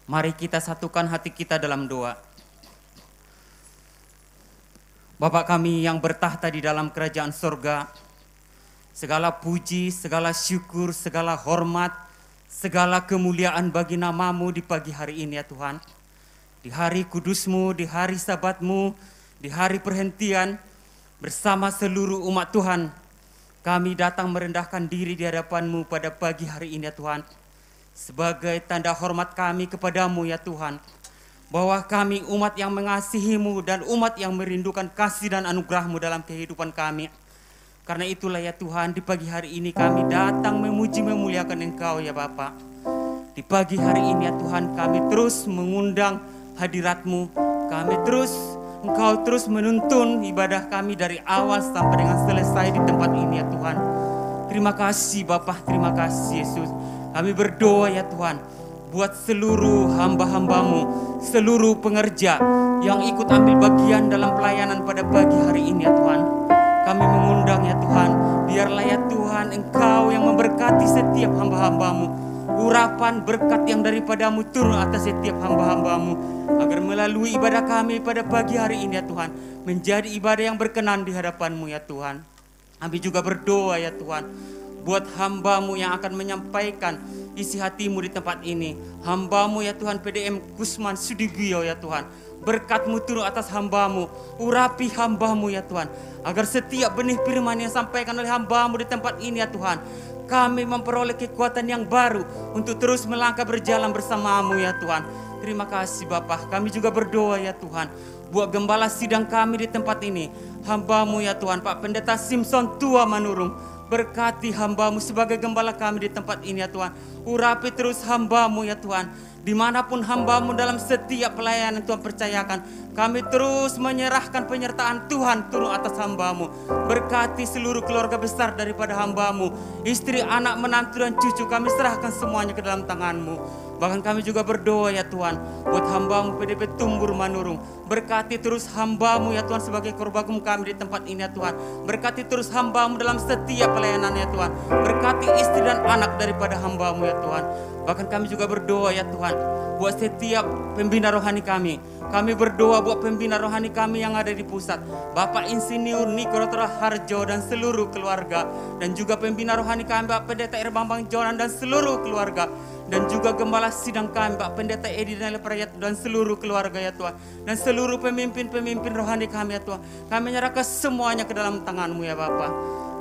Mari kita satukan hati kita dalam doa. Bapa kami yang bertahta di dalam kerajaan surga, segala puji, segala syukur, segala hormat, segala kemuliaan bagi nama-Mu di pagi hari ini ya Tuhan. Di hari kudus-Mu, di hari sabat-Mu, di hari perhentian, bersama seluruh umat Tuhan, kami datang merendahkan diri di hadapan-Mu pada pagi hari ini ya Tuhan. Sebagai tanda hormat kami kepadamu ya Tuhan, bahwa kami umat yang mengasihi-Mu dan umat yang merindukan kasih dan anugerah-Mu dalam kehidupan kami. Karena itulah ya Tuhan, di pagi hari ini kami datang memuji memuliakan Engkau ya Bapa. Di pagi hari ini ya Tuhan, kami terus mengundang hadirat-Mu, Engkau terus menuntun ibadah kami dari awal sampai dengan selesai di tempat ini ya Tuhan. Terima kasih Bapa, terima kasih Yesus. Kami berdoa ya Tuhan, buat seluruh hamba-hamba-Mu, seluruh pengerja yang ikut ambil bagian dalam pelayanan pada pagi hari ini ya Tuhan. Kami mengundang ya Tuhan, biarlah ya Tuhan Engkau yang memberkati setiap hamba-hamba-Mu. Urapan berkat yang daripada-Mu turun atas setiap hamba-hamba-Mu, agar melalui ibadah kami pada pagi hari ini ya Tuhan, menjadi ibadah yang berkenan di hadapan-Mu ya Tuhan. Kami juga berdoa ya Tuhan, buat hamba-Mu yang akan menyampaikan isi hati-Mu di tempat ini. Hamba-Mu ya Tuhan, PDM Kusman Sudibyo ya Tuhan. Berkat-Mu turun atas hamba-Mu, urapi hamba-Mu ya Tuhan, agar setiap benih firman yang disampaikan oleh hamba-Mu di tempat ini ya Tuhan, kami memperoleh kekuatan yang baru untuk terus melangkah berjalan bersama-Mu ya Tuhan. Terima kasih Bapa. Kami juga berdoa ya Tuhan, buat gembala sidang kami di tempat ini, hamba-Mu ya Tuhan, Pak Pendeta Simpson Tua Manurung. Berkati hamba-Mu sebagai gembala kami di tempat ini ya Tuhan. Urapi terus hamba-Mu ya Tuhan, dimanapun hamba-Mu dalam setiap pelayanan Tuhan percayakan, kami terus menyerahkan penyertaan Tuhan turun atas hamba-Mu. Berkati seluruh keluarga besar daripada hamba-Mu, istri, anak, menantu dan cucu, kami serahkan semuanya ke dalam tangan-Mu. Bahkan kami juga berdoa ya Tuhan, buat hamba-Mu PDP Tumbur Manurung. Berkati terus hamba-Mu ya Tuhan sebagai korbagum kami di tempat ini ya Tuhan. Berkati terus hamba-Mu dalam setiap pelayanan ya Tuhan. Berkati istri dan anak daripada hamba-Mu ya Tuhan. Bahkan kami juga berdoa ya Tuhan, buat setiap pembina rohani kami. Kami berdoa buat pembina rohani kami yang ada di pusat, Bapak Insinyur Niko Harjo dan seluruh keluarga. Dan juga pembina rohani kami Bapak Pendeta Bambang Jonan dan seluruh keluarga. Dan juga gembala sidang kami Bapak Pendeta Edi Daniel Prayat dan seluruh keluarga ya Tuhan. Dan seluruh pemimpin-pemimpin rohani kami ya Tuhan. Kami menyerahkan semuanya ke dalam tangan-Mu ya Bapak.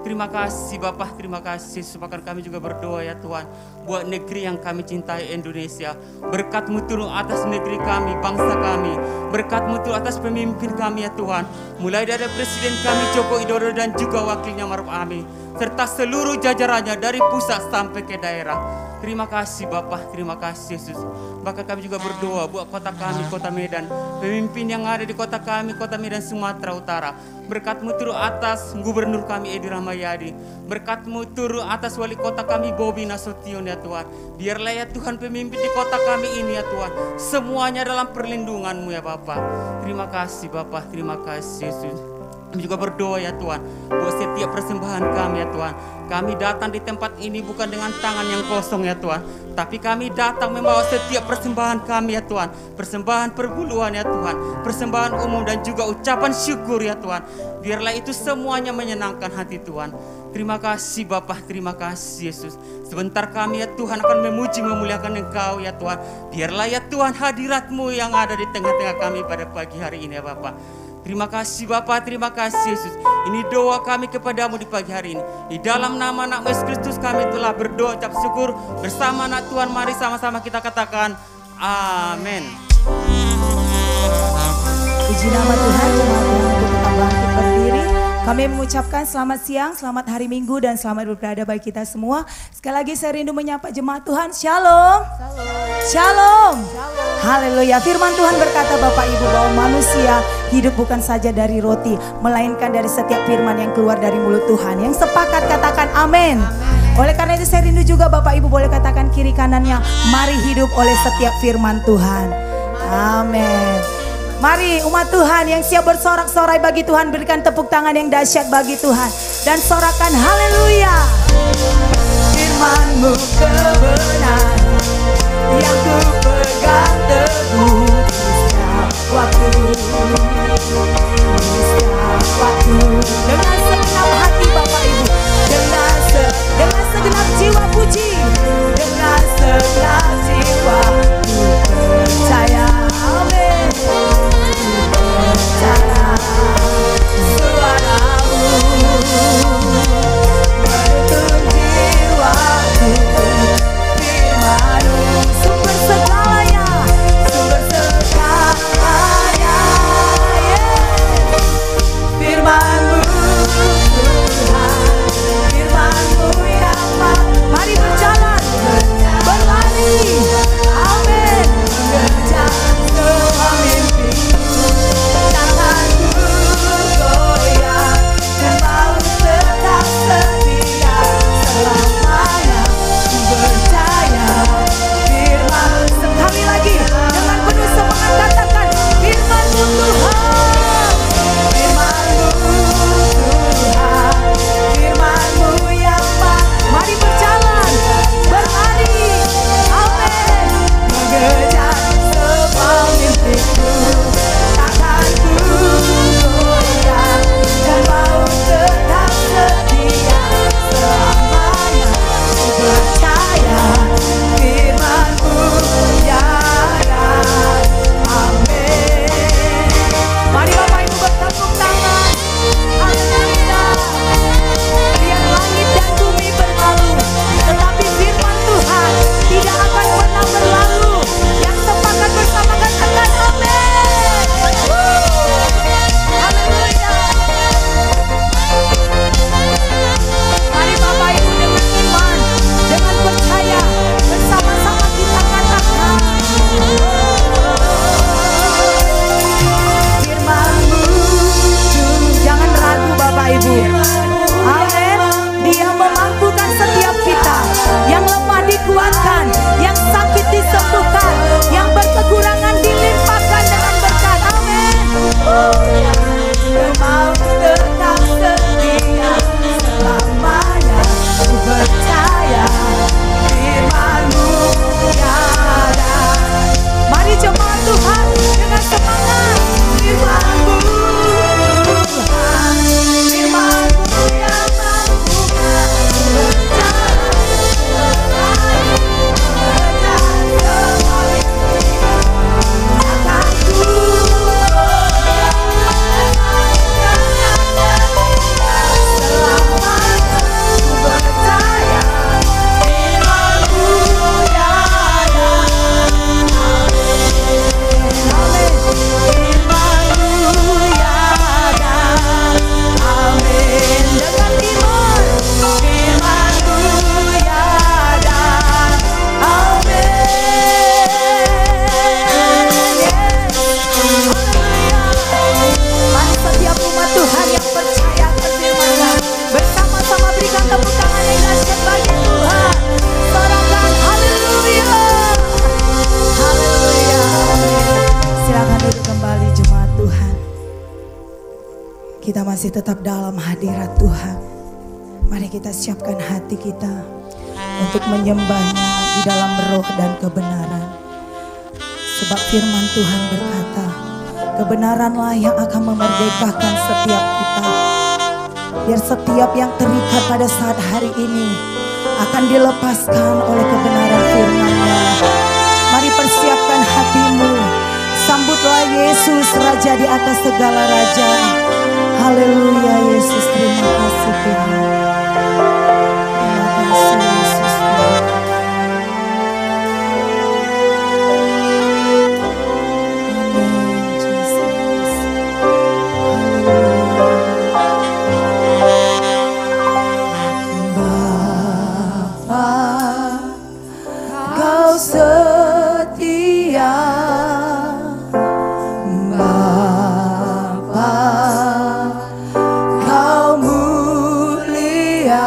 Terima kasih Bapak, terima kasih. Bahkan kami juga berdoa ya Tuhan, buat negeri yang kami cintai Indonesia. Berkat-Mu turun atas negeri kami, bangsa kami. Berkat-Mu turun atas pemimpin kami ya Tuhan. Mulai dari Presiden kami Joko Widodo dan juga wakilnya Maruf Amin, serta seluruh jajarannya dari pusat sampai ke daerah. Terima kasih Bapak, terima kasih Yesus. Bahkan kami juga berdoa buat kota kami, Kota Medan. Pemimpin yang ada di kota kami, Kota Medan Sumatera Utara. Berkat-Mu turun atas Gubernur kami Edi Rahmayadi. Berkat-Mu turun atas Wali Kota kami Bobi Nasution ya Tuhan. Biarlah ya Tuhan pemimpin di kota kami ini ya Tuhan, semuanya dalam perlindungan-Mu ya Bapak. Terima kasih Bapak, terima kasih Yesus. Kami juga berdoa ya Tuhan, buat setiap persembahan kami ya Tuhan. Kami datang di tempat ini bukan dengan tangan yang kosong ya Tuhan, tapi kami datang membawa setiap persembahan kami ya Tuhan. Persembahan perpuluhan ya Tuhan, persembahan umum dan juga ucapan syukur ya Tuhan. Biarlah itu semuanya menyenangkan hati Tuhan. Terima kasih Bapak, terima kasih Yesus. Sebentar kami ya Tuhan akan memuji memuliakan Engkau ya Tuhan. Biarlah ya Tuhan hadirat-Mu yang ada di tengah-tengah kami pada pagi hari ini ya Bapak. Terima kasih Bapak, terima kasih Yesus. Ini doa kami kepadamu di pagi hari ini. Di dalam nama anak Yesus Kristus kami telah berdoa ucap syukur. Bersama anak Tuhan mari sama-sama kita katakan amin. Puji nama Tuhan, jemaat Tuhan untuk kita bangkit berdiri. Kami mengucapkan selamat siang, selamat hari Minggu dan selamat berada bagi kita semua. Sekali lagi saya rindu menyapa jemaat Tuhan. Shalom. Shalom. Haleluya. Firman Tuhan berkata Bapak Ibu bahwa manusia hidup bukan saja dari roti, melainkan dari setiap firman yang keluar dari mulut Tuhan. Yang sepakat katakan amin. Oleh karena itu saya rindu juga Bapak Ibu boleh katakan kiri kanannya, mari hidup oleh setiap firman Tuhan. Amin. Mari umat Tuhan yang siap bersorak-sorai bagi Tuhan, berikan tepuk tangan yang dahsyat bagi Tuhan dan sorakan haleluya. Firman-Mu kebenaran yang ku pegang. Kita masih tetap dalam hadirat Tuhan. Mari kita siapkan hati kita untuk menyembahnya di dalam roh dan kebenaran. Sebab firman Tuhan berkata, kebenaranlah yang akan memerdekakan setiap kita. Biar setiap yang terikat pada saat hari ini akan dilepaskan oleh kebenaran firman-Nya. Mari persiapkan hatimu. Sambutlah Yesus, Raja di atas segala raja. Haleluya Yesus, terima kasih Tuhan. Terima kasih Yesus Tuhan. Amin Jesus. Haleluya. Bapa, Kau setia. Bapa, Kau mulia.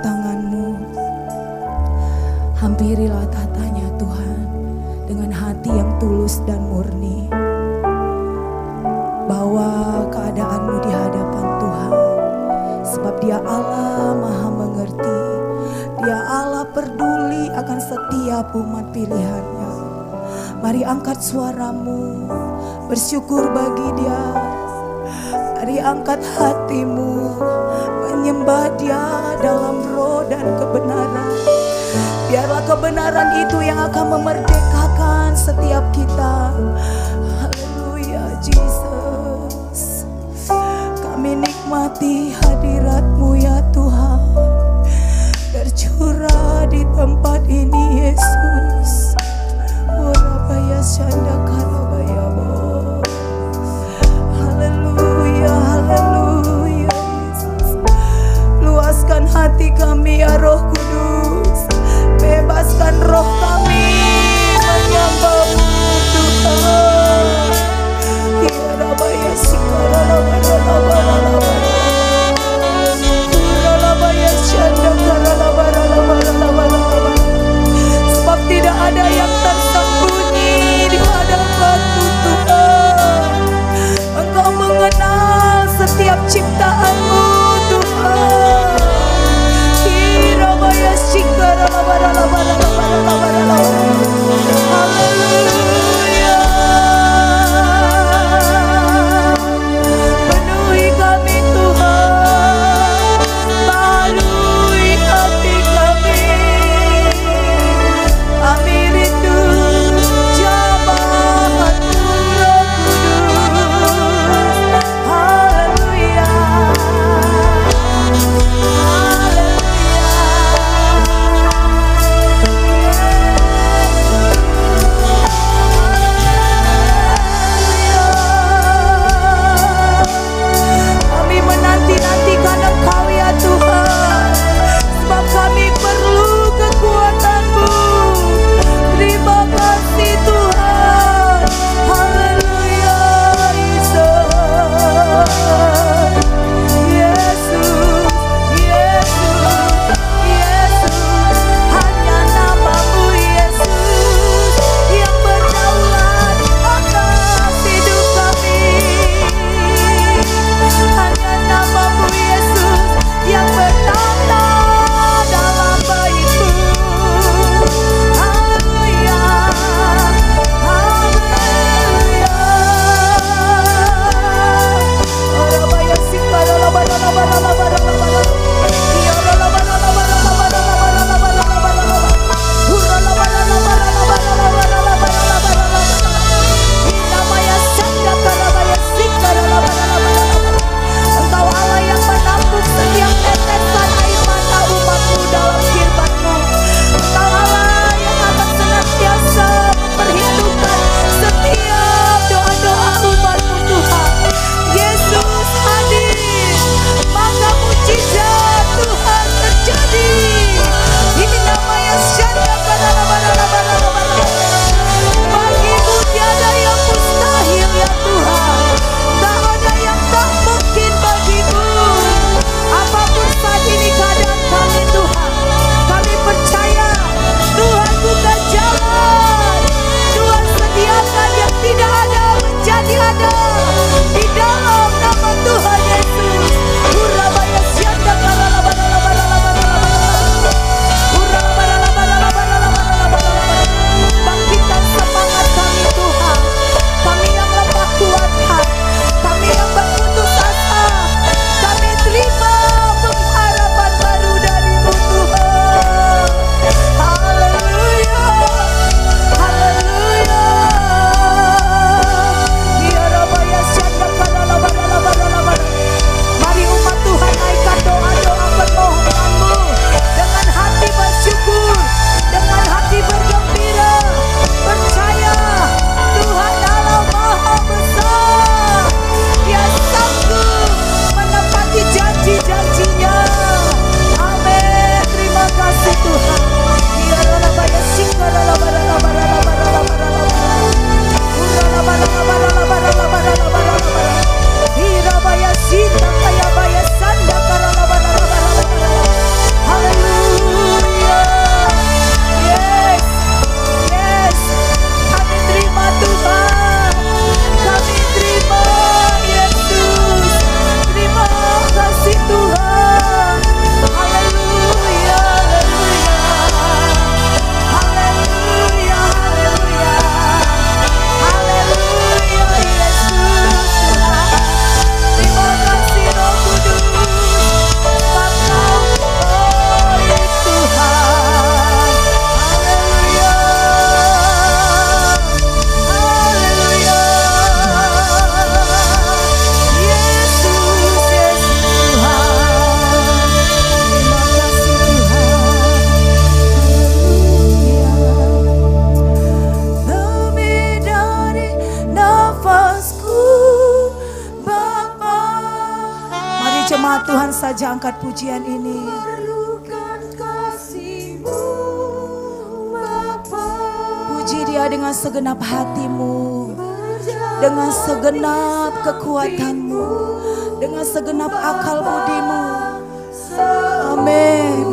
tangan-Mu. Hampirilah tatanya Tuhan dengan hati yang tulus dan murni. Bawa keadaanmu di hadapan Tuhan, sebab Dia Allah Maha mengerti. Dia Allah peduli akan setiap umat pilihannya. Mari angkat suaramu, bersyukur bagi Dia. Mari angkat hatimu, menyembah Dia dalam roh dan kebenaran. Biarlah kebenaran itu yang akan memerdekakan setiap kita. Haleluya, Jesus. Kami nikmati hadirat-Mu ya Tuhan, bercurah di tempat ini Yesus. Orabaya shanda kalabaya bo. Haleluya, haleluya Yesus. Luaskan hati kami ya Roh Kudus. Bebaskan roh kami menyembah-Mu Tuhan. Ya Rabaya sikara. saja angkat pujian ini. Puji Dia dengan segenap hatimu, dengan segenap kekuatanmu, dengan segenap akal budimu. Amin.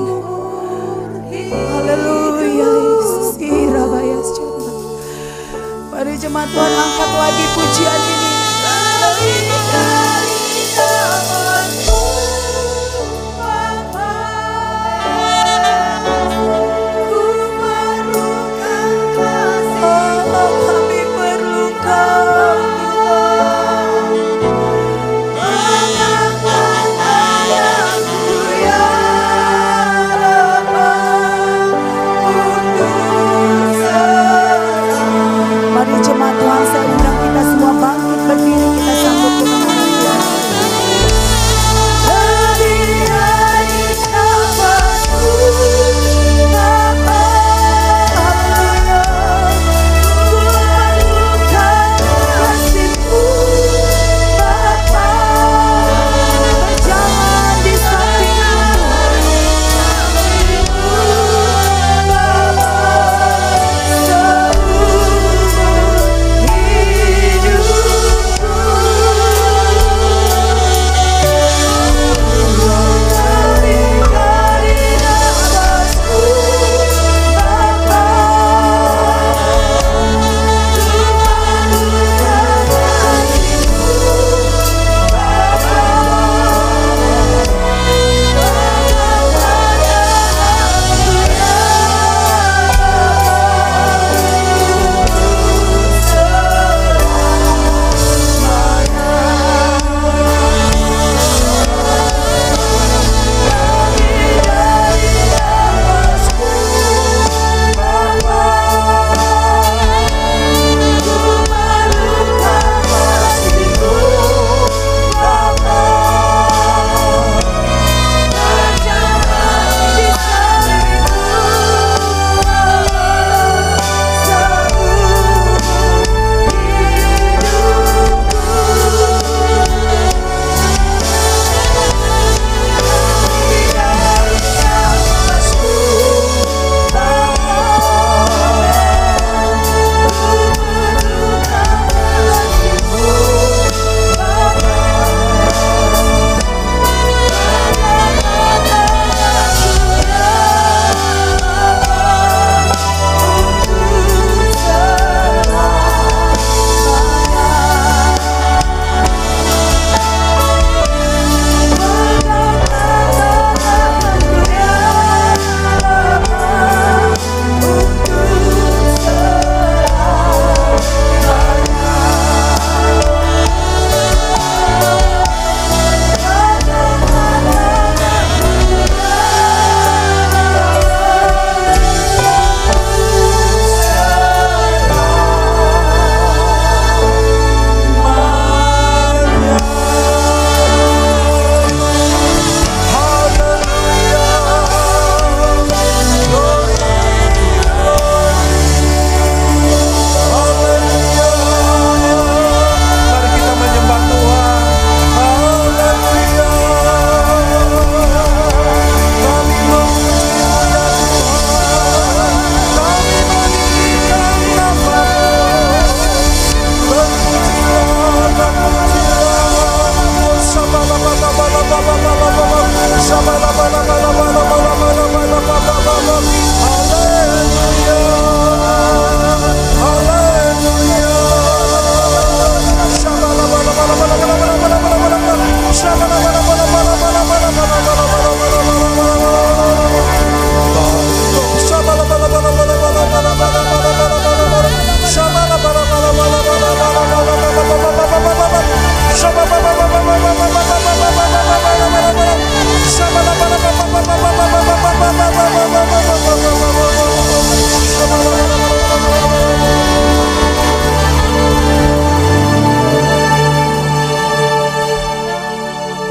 Haleluya. Mari jemaat Tuhan, angkat lagi pujian ini. Tuhan, saya undang kita semua bangkit berdiri, kita sambut kemenangan Tuhan.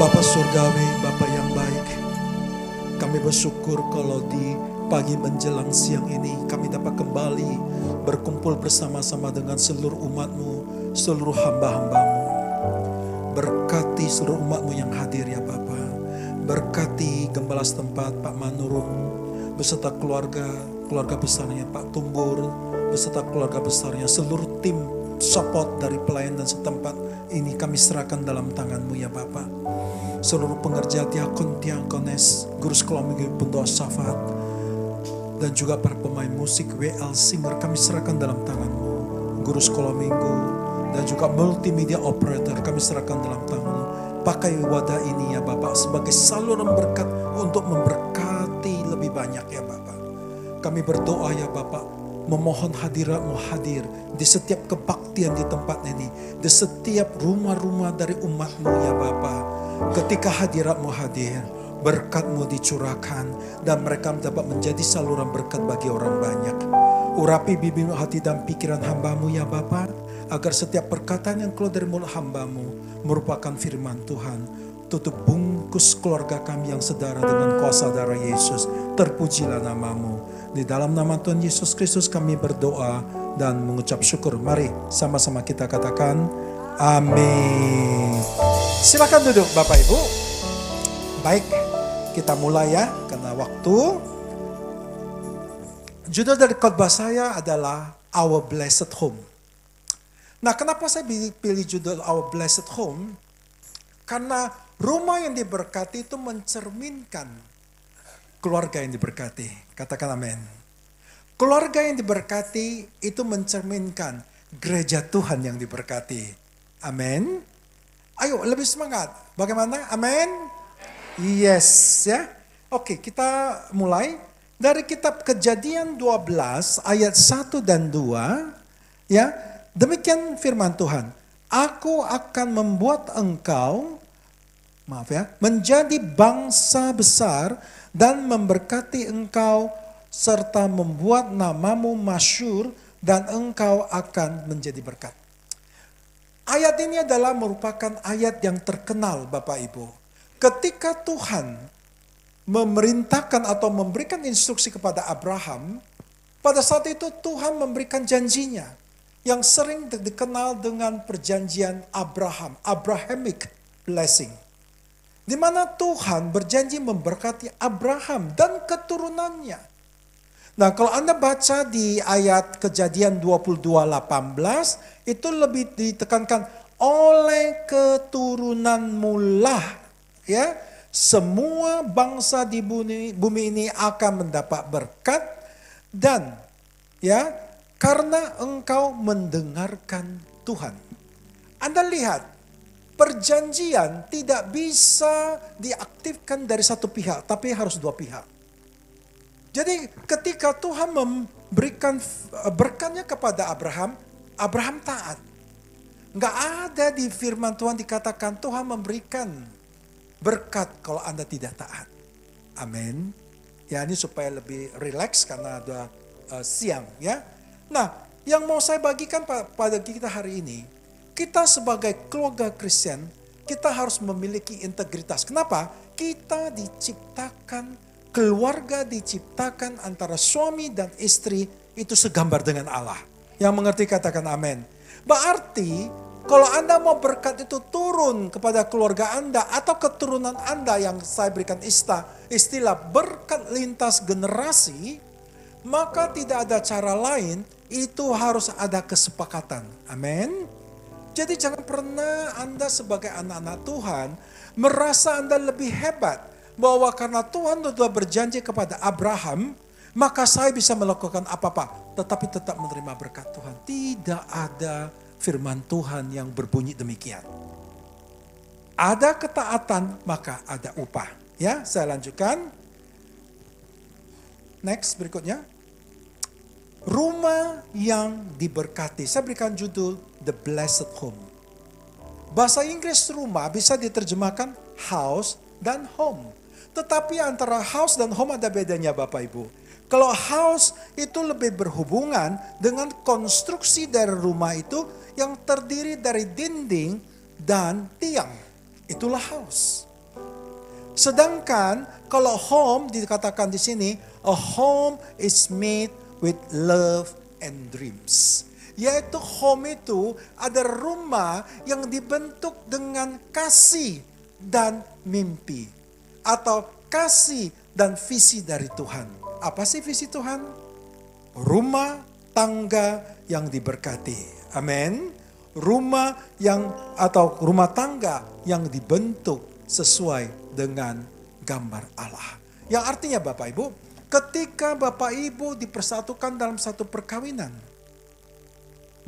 Bapa Surgawi, Bapa yang baik, kami bersyukur kalau di pagi menjelang siang ini kami dapat kembali berkumpul bersama-sama dengan seluruh umat-Mu, seluruh hamba-hamba-Mu. Berkati seluruh umat-Mu yang hadir ya Bapa. Berkati gembala setempat Pak Manurung beserta keluarga besarnya Pak Tumbur, beserta keluarga besarnya, seluruh tim support dari pelayan dan setempat ini kami serahkan dalam tangan-Mu ya Bapak. Seluruh pengerja diakones, guru sekolah minggu pendoa syafaat, dan juga para pemain musik WL Singer kami serahkan dalam tangan-Mu. Guru sekolah minggu dan juga multimedia operator kami serahkan dalam tangan-Mu. Pakai wadah ini ya Bapak sebagai saluran berkat untuk memberkati lebih banyak ya Bapak. Kami berdoa ya Bapak, memohon hadirat-Mu hadir di setiap kebaktian di tempat ini, di setiap rumah-rumah dari umat-Mu ya Bapak. Ketika hadirat-Mu hadir, berkat-Mu dicurahkan dan mereka dapat menjadi saluran berkat bagi orang banyak. Urapi bibir, hati dan pikiran hamba-Mu ya Bapa, agar setiap perkataan yang keluar dari mulut hamba-Mu merupakan firman Tuhan. Tutup bungkus keluarga kami yang sedara dengan kuasa darah Yesus. Terpujilah nama-Mu. Di dalam nama Tuhan Yesus Kristus kami berdoa dan mengucap syukur. Mari sama-sama kita katakan amin. Silakan duduk Bapak Ibu. Baik, kita mulai ya karena waktu. Judul dari khotbah saya adalah Our Blessed Home. Nah, kenapa saya pilih judul Our Blessed Home? Karena rumah yang diberkati itu mencerminkan keluarga yang diberkati. Katakan amin. Keluarga yang diberkati itu mencerminkan gereja Tuhan yang diberkati. Amin. Ayo lebih semangat. Bagaimana? Amin. Yes ya. Oke, kita mulai. Dari kitab Kejadian 12 ayat 1 dan 2, ya, demikian firman Tuhan. Aku akan membuat engkau, menjadi bangsa besar dan memberkati engkau serta membuat namamu masyhur dan engkau akan menjadi berkat. Ayat ini adalah merupakan ayat yang terkenal Bapak Ibu. Ketika Tuhan memerintahkan atau memberikan instruksi kepada Abraham, pada saat itu Tuhan memberikan janjinya yang sering dikenal dengan perjanjian Abraham, Abrahamic blessing. Di mana Tuhan berjanji memberkati Abraham dan keturunannya. Nah, kalau Anda baca di ayat Kejadian 22:18, itu lebih ditekankan oleh keturunanmu lah, ya, semua bangsa di bumi ini akan mendapat berkat dan ya karena engkau mendengarkan Tuhan. Anda lihat, perjanjian tidak bisa diaktifkan dari satu pihak, tapi harus dua pihak. Jadi ketika Tuhan memberikan berkatnya kepada Abraham, Abraham taat. Enggak ada di firman Tuhan dikatakan Tuhan memberikan berkat kalau Anda tidak taat. Amin. Ya, ini supaya lebih rileks karena ada siang ya. Nah, yang mau saya bagikan pada kita hari ini, kita sebagai keluarga Kristen, kita harus memiliki integritas. Kenapa? Kita diciptakan, keluarga diciptakan antara suami dan istri itu segambar dengan Allah. Yang mengerti katakan amin. Berarti kalau Anda mau berkat itu turun kepada keluarga Anda atau keturunan Anda yang saya berikan istilah berkat lintas generasi, maka tidak ada cara lain, itu harus ada kesepakatan. Amin. Jadi jangan pernah Anda sebagai anak-anak Tuhan merasa Anda lebih hebat bahwa karena Tuhan sudah berjanji kepada Abraham, maka saya bisa melakukan apa-apa, tetapi tetap menerima berkat Tuhan. Tidak ada firman Tuhan yang berbunyi demikian. Ada ketaatan, maka ada upah. Ya, saya lanjutkan. Next, berikutnya. Rumah yang diberkati. Saya berikan judul The Blessed Home. Bahasa Inggris rumah bisa diterjemahkan house dan home. Tetapi antara house dan home ada bedanya Bapak Ibu. Kalau house itu lebih berhubungan dengan konstruksi dari rumah itu yang terdiri dari dinding dan tiang. Itulah house. Sedangkan kalau home dikatakan di sini, a home is made with love and dreams. Yaitu home itu ada rumah yang dibentuk dengan kasih dan mimpi. atau kasih dan visi dari Tuhan. Apa sih visi Tuhan? Rumah tangga yang diberkati. Amin. Rumah tangga yang dibentuk sesuai dengan gambar Allah. Yang artinya Bapak Ibu, ketika Bapak Ibu dipersatukan dalam satu perkawinan,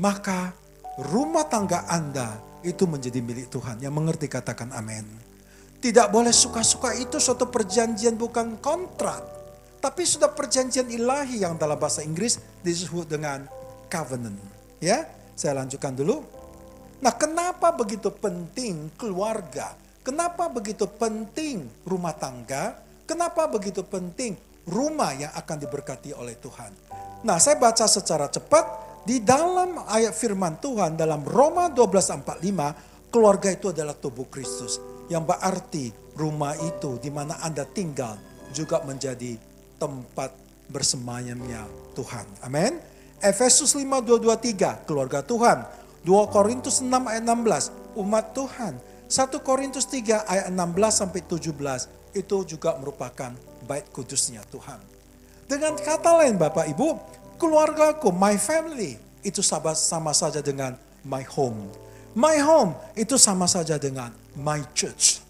maka rumah tangga Anda itu menjadi milik Tuhan. Yang mengerti katakan amin. Tidak boleh suka-suka, itu suatu perjanjian bukan kontrak. Tapi sudah perjanjian ilahi yang dalam bahasa Inggris disebut dengan covenant. Ya, saya lanjutkan dulu. Nah, kenapa begitu penting keluarga? Kenapa begitu penting rumah tangga? Kenapa begitu penting rumah yang akan diberkati oleh Tuhan? Nah, saya baca secara cepat di dalam ayat firman Tuhan dalam Roma 12:45, keluarga itu adalah tubuh Kristus. Yang berarti rumah itu di mana Anda tinggal juga menjadi tempat bersemayamnya Tuhan. Amin. Efesus 5:2-3, keluarga Tuhan. 2 Korintus 6 ayat 16, umat Tuhan. 1 Korintus 3 ayat 16-17, itu juga merupakan bait kudusnya Tuhan. Dengan kata lain Bapak Ibu, keluargaku, my family, itu sama saja dengan my home. My home itu sama saja dengan my church.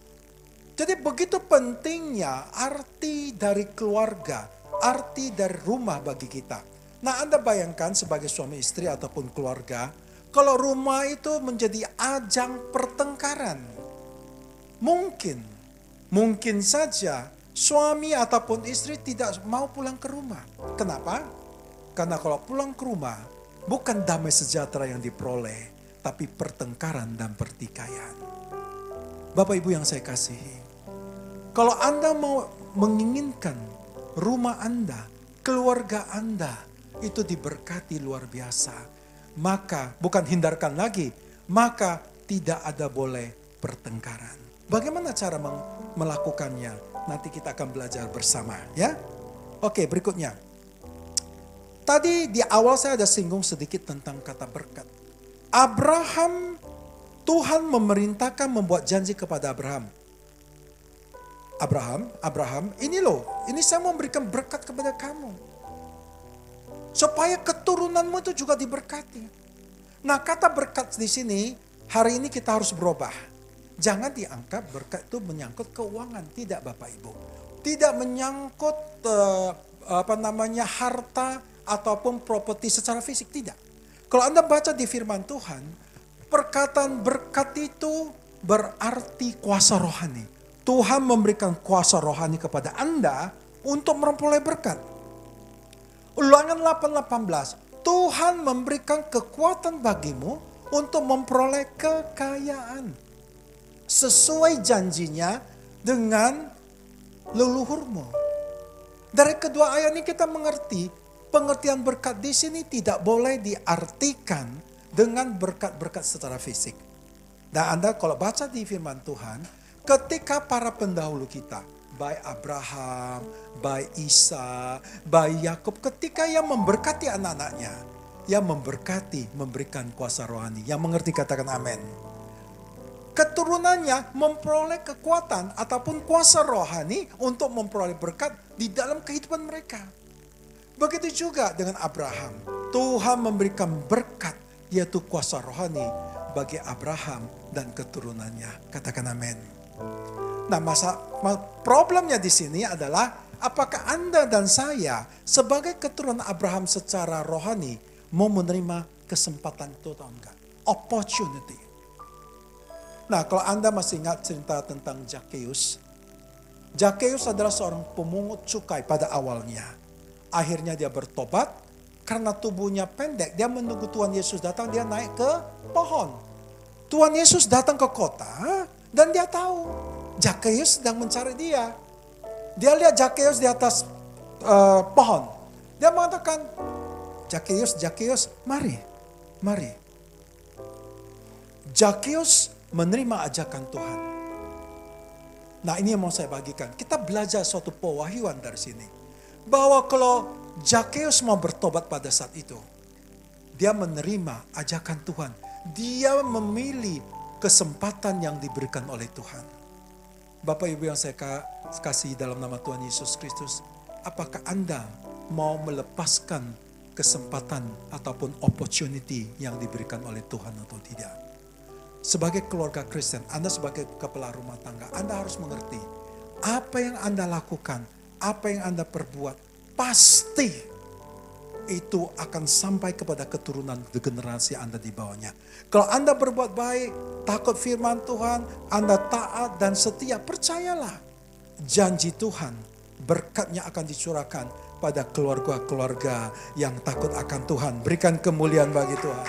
Jadi begitu pentingnya arti dari keluarga, arti dari rumah bagi kita. Nah, Anda bayangkan sebagai suami istri ataupun keluarga, kalau rumah itu menjadi ajang pertengkaran. Mungkin saja suami ataupun istri tidak mau pulang ke rumah. Kenapa? Karena kalau pulang ke rumah, bukan damai sejahtera yang diperoleh, tapi pertengkaran dan pertikaian. Bapak Ibu yang saya kasihi, kalau Anda mau menginginkan rumah Anda, keluarga Anda itu diberkati luar biasa, maka bukan hindarkan lagi, maka tidak ada boleh pertengkaran. Bagaimana cara melakukannya? Nanti kita akan belajar bersama, ya. Oke, berikutnya. Tadi di awal saya ada singgung sedikit tentang kata berkat. Tuhan memerintahkan membuat janji kepada Abraham. Abraham, ini saya mau memberikan berkat kepada kamu. Supaya keturunanmu itu juga diberkati. Nah, kata berkat di sini, hari ini kita harus berubah. Jangan dianggap berkat itu menyangkut keuangan. Tidak Bapak Ibu. Tidak menyangkut harta ataupun properti secara fisik. Tidak. Kalau Anda baca di firman Tuhan, perkataan berkat itu berarti kuasa rohani. Tuhan memberikan kuasa rohani kepada Anda untuk memperoleh berkat. Ulangan 8:18, Tuhan memberikan kekuatan bagimu untuk memperoleh kekayaan. Sesuai janjinya dengan leluhurmu. Dari kedua ayat ini kita mengerti, pengertian berkat di sini tidak boleh diartikan dengan berkat-berkat secara fisik. Dan Anda kalau baca di firman Tuhan, ketika para pendahulu kita, baik Abraham, baik Isa, baik Yakub, ketika yang memberkati anak-anaknya, yang memberkati, memberikan kuasa rohani. Yang mengerti katakan amin. Keturunannya memperoleh kekuatan ataupun kuasa rohani untuk memperoleh berkat di dalam kehidupan mereka. Begitu juga dengan Abraham. Tuhan memberikan berkat, yaitu kuasa rohani bagi Abraham dan keturunannya. Katakan amin. Nah, problemnya di sini adalah apakah Anda dan saya sebagai keturunan Abraham secara rohani mau menerima kesempatan itu atau enggak? Opportunity. Nah, kalau Anda masih ingat cerita tentang Zakheus. Zakheus adalah seorang pemungut cukai pada awalnya. Akhirnya dia bertobat karena tubuhnya pendek. Dia menunggu Tuhan Yesus datang, dia naik ke pohon. Tuhan Yesus datang ke kota dan dia tahu Zakheus sedang mencari dia. Dia lihat Zakheus di atas pohon. Dia mengatakan, Zakheus, mari. Zakheus menerima ajakan Tuhan. Nah, ini yang mau saya bagikan. Kita belajar suatu pewahyuan dari sini. Bahwa kalau Zakheus mau bertobat pada saat itu, dia menerima ajakan Tuhan. Dia memilih kesempatan yang diberikan oleh Tuhan. Bapak Ibu yang saya kasih dalam nama Tuhan Yesus Kristus, apakah Anda mau melepaskan kesempatan ataupun opportunity yang diberikan oleh Tuhan atau tidak? Sebagai keluarga Kristen, Anda sebagai kepala rumah tangga, Anda harus mengerti apa yang Anda lakukan, apa yang Anda perbuat, pasti itu akan sampai kepada keturunan generasi Anda di bawahnya. Kalau Anda berbuat baik, takut firman Tuhan, Anda taat dan setia, percayalah, janji Tuhan, berkatnya akan dicurahkan pada keluarga-keluarga yang takut akan Tuhan. Berikan kemuliaan bagi Tuhan.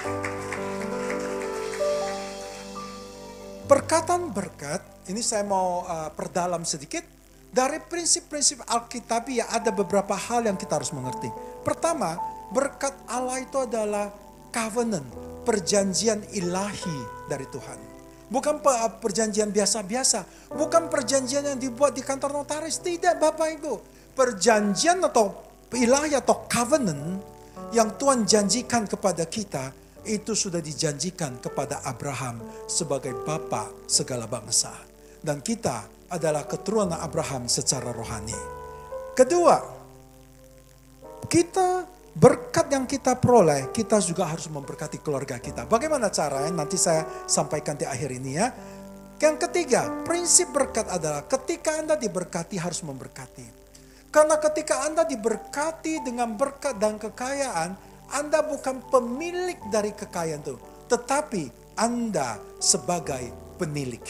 Perkataan berkat, ini saya mau perdalam sedikit. Dari prinsip-prinsip Alkitabiah ada beberapa hal yang kita harus mengerti. Pertama, berkat Allah itu adalah covenant, perjanjian ilahi dari Tuhan. Bukan perjanjian biasa-biasa, bukan perjanjian yang dibuat di kantor notaris, tidak Bapak Ibu. Perjanjian atau ilahi atau covenant yang Tuhan janjikan kepada kita, itu sudah dijanjikan kepada Abraham sebagai bapa segala bangsa. Dan kita adalah keturunan Abraham secara rohani. Kedua, berkat yang kita peroleh, kita juga harus memberkati keluarga kita. Bagaimana caranya? Nanti saya sampaikan di akhir ini ya. Yang ketiga, prinsip berkat adalah ketika Anda diberkati harus memberkati. Karena ketika Anda diberkati dengan berkat dan kekayaan, Anda bukan pemilik dari kekayaan itu, tetapi Anda sebagai penilik.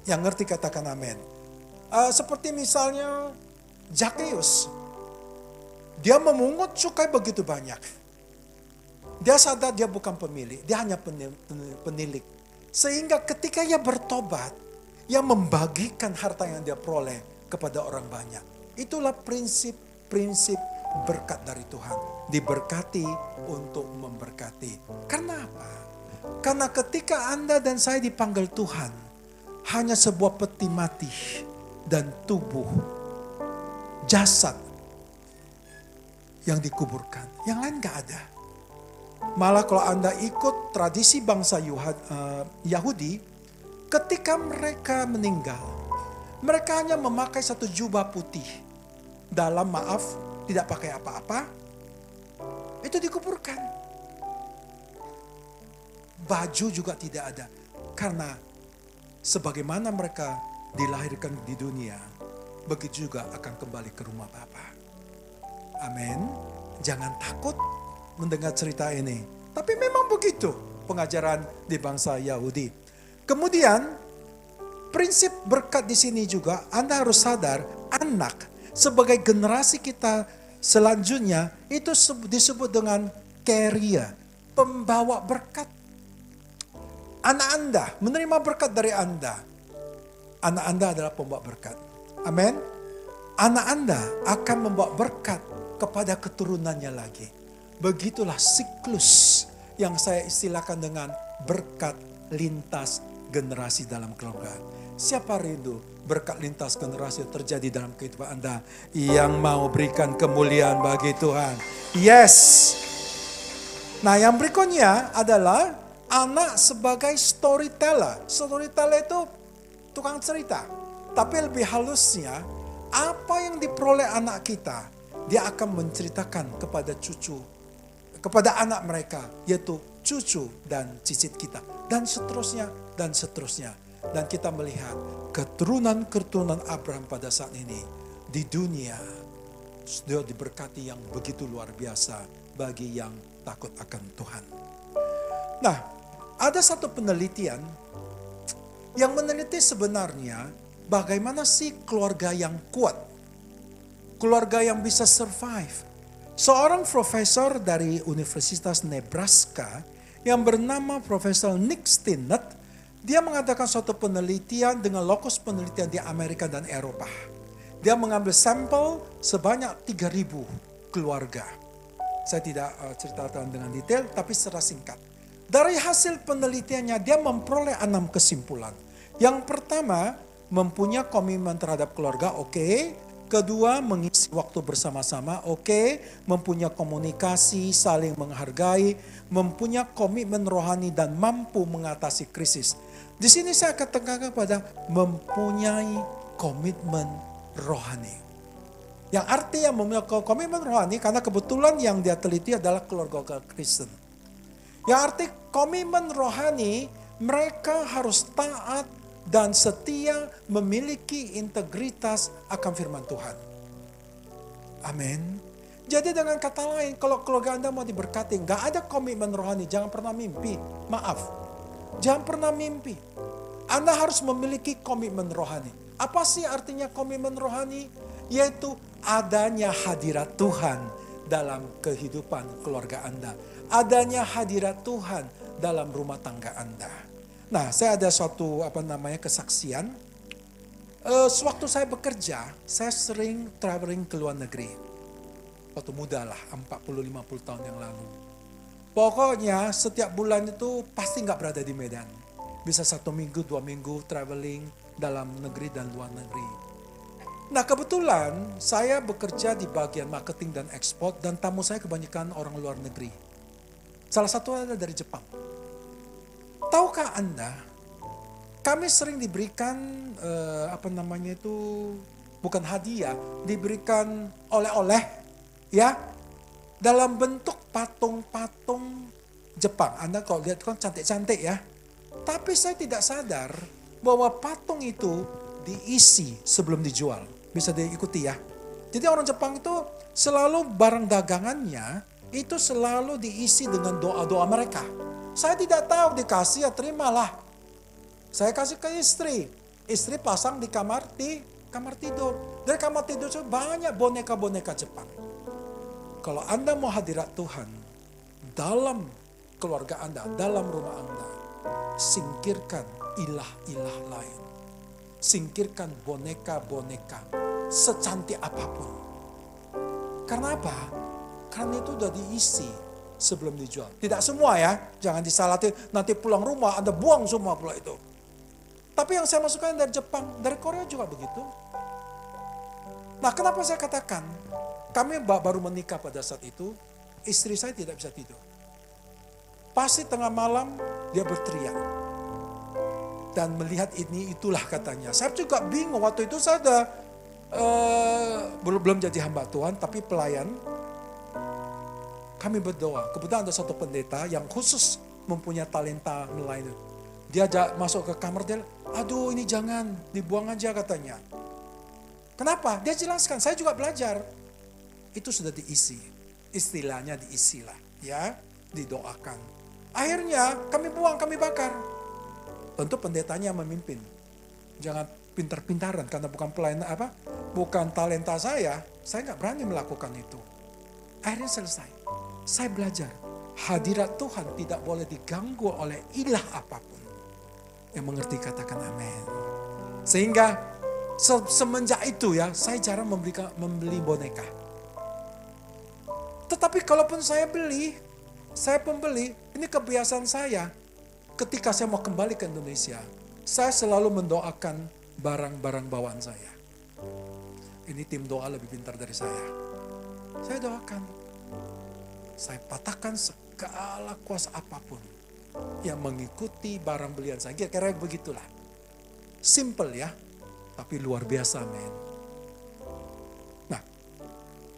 Yang ngerti katakan amin. Seperti misalnya Zakheus, dia memungut cukai begitu banyak. Dia sadar dia bukan pemilik, dia hanya penilik. Sehingga ketika ia bertobat, ia membagikan harta yang dia peroleh kepada orang banyak. Itulah prinsip-prinsip berkat dari Tuhan. Diberkati untuk memberkati. Karena apa? Karena ketika Anda dan saya dipanggil Tuhan, hanya sebuah peti mati dan tubuh, jasad yang dikuburkan. Yang lain gak ada. Malah kalau Anda ikut tradisi bangsa Yahudi, ketika mereka meninggal, mereka hanya memakai satu jubah putih. Dalam tidak pakai apa-apa, itu dikuburkan. Baju juga tidak ada. Karena sebagaimana mereka dilahirkan di dunia, begitu juga akan kembali ke rumah Bapa. Amin. Jangan takut mendengar cerita ini. Tapi memang begitu pengajaran di bangsa Yahudi. Kemudian prinsip berkat di sini juga Anda harus sadar, anak sebagai generasi kita selanjutnya itu disebut dengan carrier, pembawa berkat. Anak Anda menerima berkat dari Anda. Anak Anda adalah pembawa berkat. Amin. Anak Anda akan membawa berkat kepada keturunannya lagi. Begitulah siklus yang saya istilahkan dengan berkat lintas generasi dalam keluarga. Siapa rindu berkat lintas generasi terjadi dalam kehidupan Anda yang mau berikan kemuliaan bagi Tuhan? Yes. Nah, yang berikutnya adalah anak sebagai storyteller. Storyteller itu tukang cerita. Tapi lebih halusnya, apa yang diperoleh anak kita, dia akan menceritakan kepada cucu, kepada anak mereka, yaitu cucu dan cicit kita. Dan seterusnya, dan seterusnya. Dan kita melihat keturunan-keturunan Abraham pada saat ini di dunia, dia diberkati yang begitu luar biasa bagi yang takut akan Tuhan. Nah, ada satu penelitian yang meneliti sebenarnya bagaimana sih keluarga yang kuat, keluarga yang bisa survive. Seorang profesor dari Universitas Nebraska yang bernama Profesor Nick Stinnett, dia mengadakan suatu penelitian dengan lokus penelitian di Amerika dan Eropa. Dia mengambil sampel sebanyak 3.000 keluarga. Saya tidak ceritakan dengan detail, tapi secara singkat. Dari hasil penelitiannya, dia memperoleh 6 kesimpulan. Yang pertama, mempunyai komitmen terhadap keluarga, oke. Kedua, mengisi waktu bersama-sama, oke. Mempunyai komunikasi, saling menghargai, mempunyai komitmen rohani dan mampu mengatasi krisis. Di sini saya akan tekankan pada mempunyai komitmen rohani. Yang artinya memiliki komitmen rohani karena kebetulan yang dia teliti adalah keluarga Kristen. Yang arti komitmen rohani, mereka harus taat dan setia memiliki integritas akan firman Tuhan. Amin. Jadi dengan kata lain, kalau keluarga Anda mau diberkati, nggak ada komitmen rohani, jangan pernah mimpi. Maaf, jangan pernah mimpi. Anda harus memiliki komitmen rohani. Apa sih artinya komitmen rohani? Yaitu adanya hadirat Tuhan dalam kehidupan keluarga Anda. Adanya hadirat Tuhan dalam rumah tangga Anda. Nah, saya ada suatu kesaksian. Sewaktu saya bekerja, saya sering traveling ke luar negeri. Waktu muda lah, 40-50 tahun yang lalu. Pokoknya setiap bulan itu pasti nggak berada di Medan. Bisa 1 minggu, 2 minggu traveling dalam negeri dan luar negeri. Nah kebetulan saya bekerja di bagian marketing dan ekspor dan tamu saya kebanyakan orang luar negeri. Salah satu adalah dari Jepang. Tahukah Anda, kami sering diberikan bukan hadiah, diberikan oleh-oleh ya dalam bentuk patung-patung Jepang. Anda kalau lihat kan cantik-cantik ya. Tapi saya tidak sadar bahwa patung itu diisi sebelum dijual. Bisa diikuti ya. Jadi orang Jepang itu selalu barang dagangannya itu selalu diisi dengan doa-doa mereka. Saya tidak tahu, dikasih ya terimalah. Saya kasih ke istri. Istri pasang di kamar tidur. Dari kamar tidur itu banyak boneka-boneka Jepang. Kalau Anda mau hadirat Tuhan dalam keluarga Anda, dalam rumah Anda, singkirkan ilah-ilah lain. Singkirkan boneka-boneka secantik apapun. Karena apa? Karena itu udah diisi sebelum dijual. Tidak semua ya, jangan disalahin. Nanti pulang rumah Anda buang semua pula itu. Tapi yang saya masukkan dari Jepang, dari Korea juga begitu. Nah kenapa saya katakan, kami baru menikah pada saat itu, istri saya tidak bisa tidur. Pasti tengah malam dia berteriak. Dan melihat ini itulah katanya. Saya juga bingung, waktu itu saya ada, belum jadi hamba Tuhan, tapi pelayan. Kami berdoa, kebetulan ada satu pendeta yang khusus mempunyai talenta melayani. Dia masuk ke kamar, dia, aduh ini jangan, dibuang aja katanya. Kenapa? Dia jelaskan, saya juga belajar. Itu sudah diisi, istilahnya diisilah, ya, didoakan. Akhirnya kami buang, kami bakar. Tentu pendetanya memimpin. Jangan pintar-pintaran karena bukan pelayanan bukan talenta saya nggak berani melakukan itu. Akhirnya selesai. Saya belajar, hadirat Tuhan tidak boleh diganggu oleh ilah apapun. Yang mengerti katakan amin. Sehingga semenjak itu ya, saya jarang membeli boneka. Tetapi kalaupun saya pembeli, ini kebiasaan saya. Ketika saya mau kembali ke Indonesia, saya selalu mendoakan barang-barang bawaan saya. Ini tim doa lebih pintar dari saya. Saya doakan. Saya patahkan segala kuasa apapun yang mengikuti barang belian saya. Kira-kira begitulah. Simple ya, tapi luar biasa men. Nah,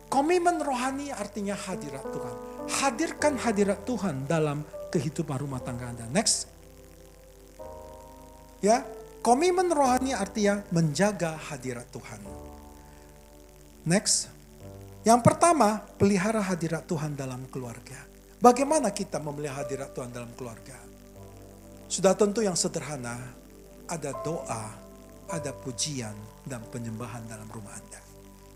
komitmen rohani artinya hadirat Tuhan. Hadirkan hadirat Tuhan dalam kehidupan rumah tangga Anda. Next. Ya, komitmen rohani artinya menjaga hadirat Tuhan. Next. Yang pertama, pelihara hadirat Tuhan dalam keluarga. Bagaimana kita memelihara hadirat Tuhan dalam keluarga? Sudah tentu yang sederhana, ada doa, ada pujian, dan penyembahan dalam rumah Anda.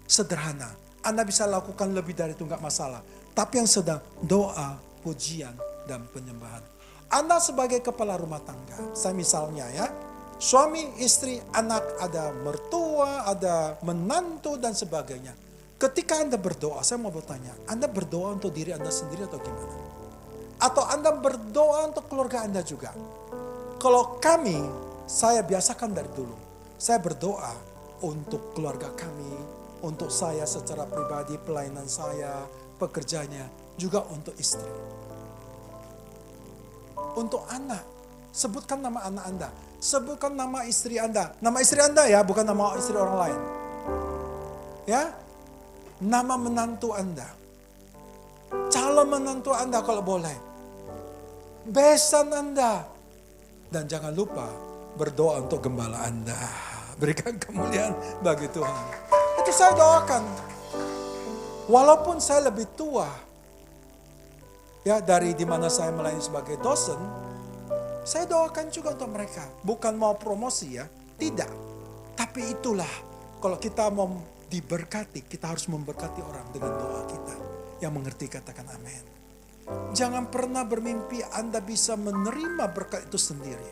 Sederhana, Anda bisa lakukan lebih dari itu, enggak masalah. Tapi yang sedang doa, pujian, dan penyembahan. Anda sebagai kepala rumah tangga, saya misalnya ya, suami, istri, anak, ada mertua, ada menantu, dan sebagainya. Ketika Anda berdoa, saya mau bertanya, Anda berdoa untuk diri Anda sendiri atau gimana? Atau Anda berdoa untuk keluarga Anda juga? Kalau kami, saya biasakan dari dulu. Saya berdoa untuk keluarga kami, untuk saya secara pribadi, pelayanan saya, pekerjaannya, juga untuk istri. Untuk anak, sebutkan nama anak Anda. sebutkan nama istri Anda. Nama istri Anda ya, bukan nama istri orang lain. Ya, nama menantu Anda. Calon menantu Anda kalau boleh. Besan Anda. Dan jangan lupa berdoa untuk gembala Anda. Berikan kemuliaan bagi Tuhan. Itu saya doakan. Walaupun saya lebih tua, ya dari dimana saya melayani sebagai dosen, saya doakan juga untuk mereka. Bukan mau promosi ya, tidak. Tapi itulah, kalau kita mau diberkati, kita harus memberkati orang dengan doa kita. Yang mengerti katakan amin. Jangan pernah bermimpi Anda bisa menerima berkat itu sendiri.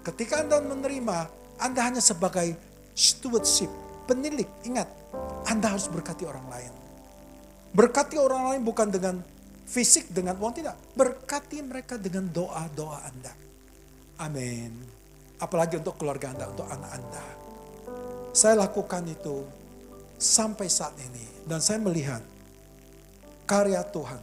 Ketika Anda menerima, Anda hanya sebagai stewardship, penilik. Ingat, Anda harus berkati orang lain. Berkati orang lain bukan dengan fisik, dengan uang, tidak. Berkati mereka dengan doa-doa Anda. Amin. Apalagi untuk keluarga Anda, untuk anak Anda. Saya lakukan itu sampai saat ini. Dan saya melihat karya Tuhan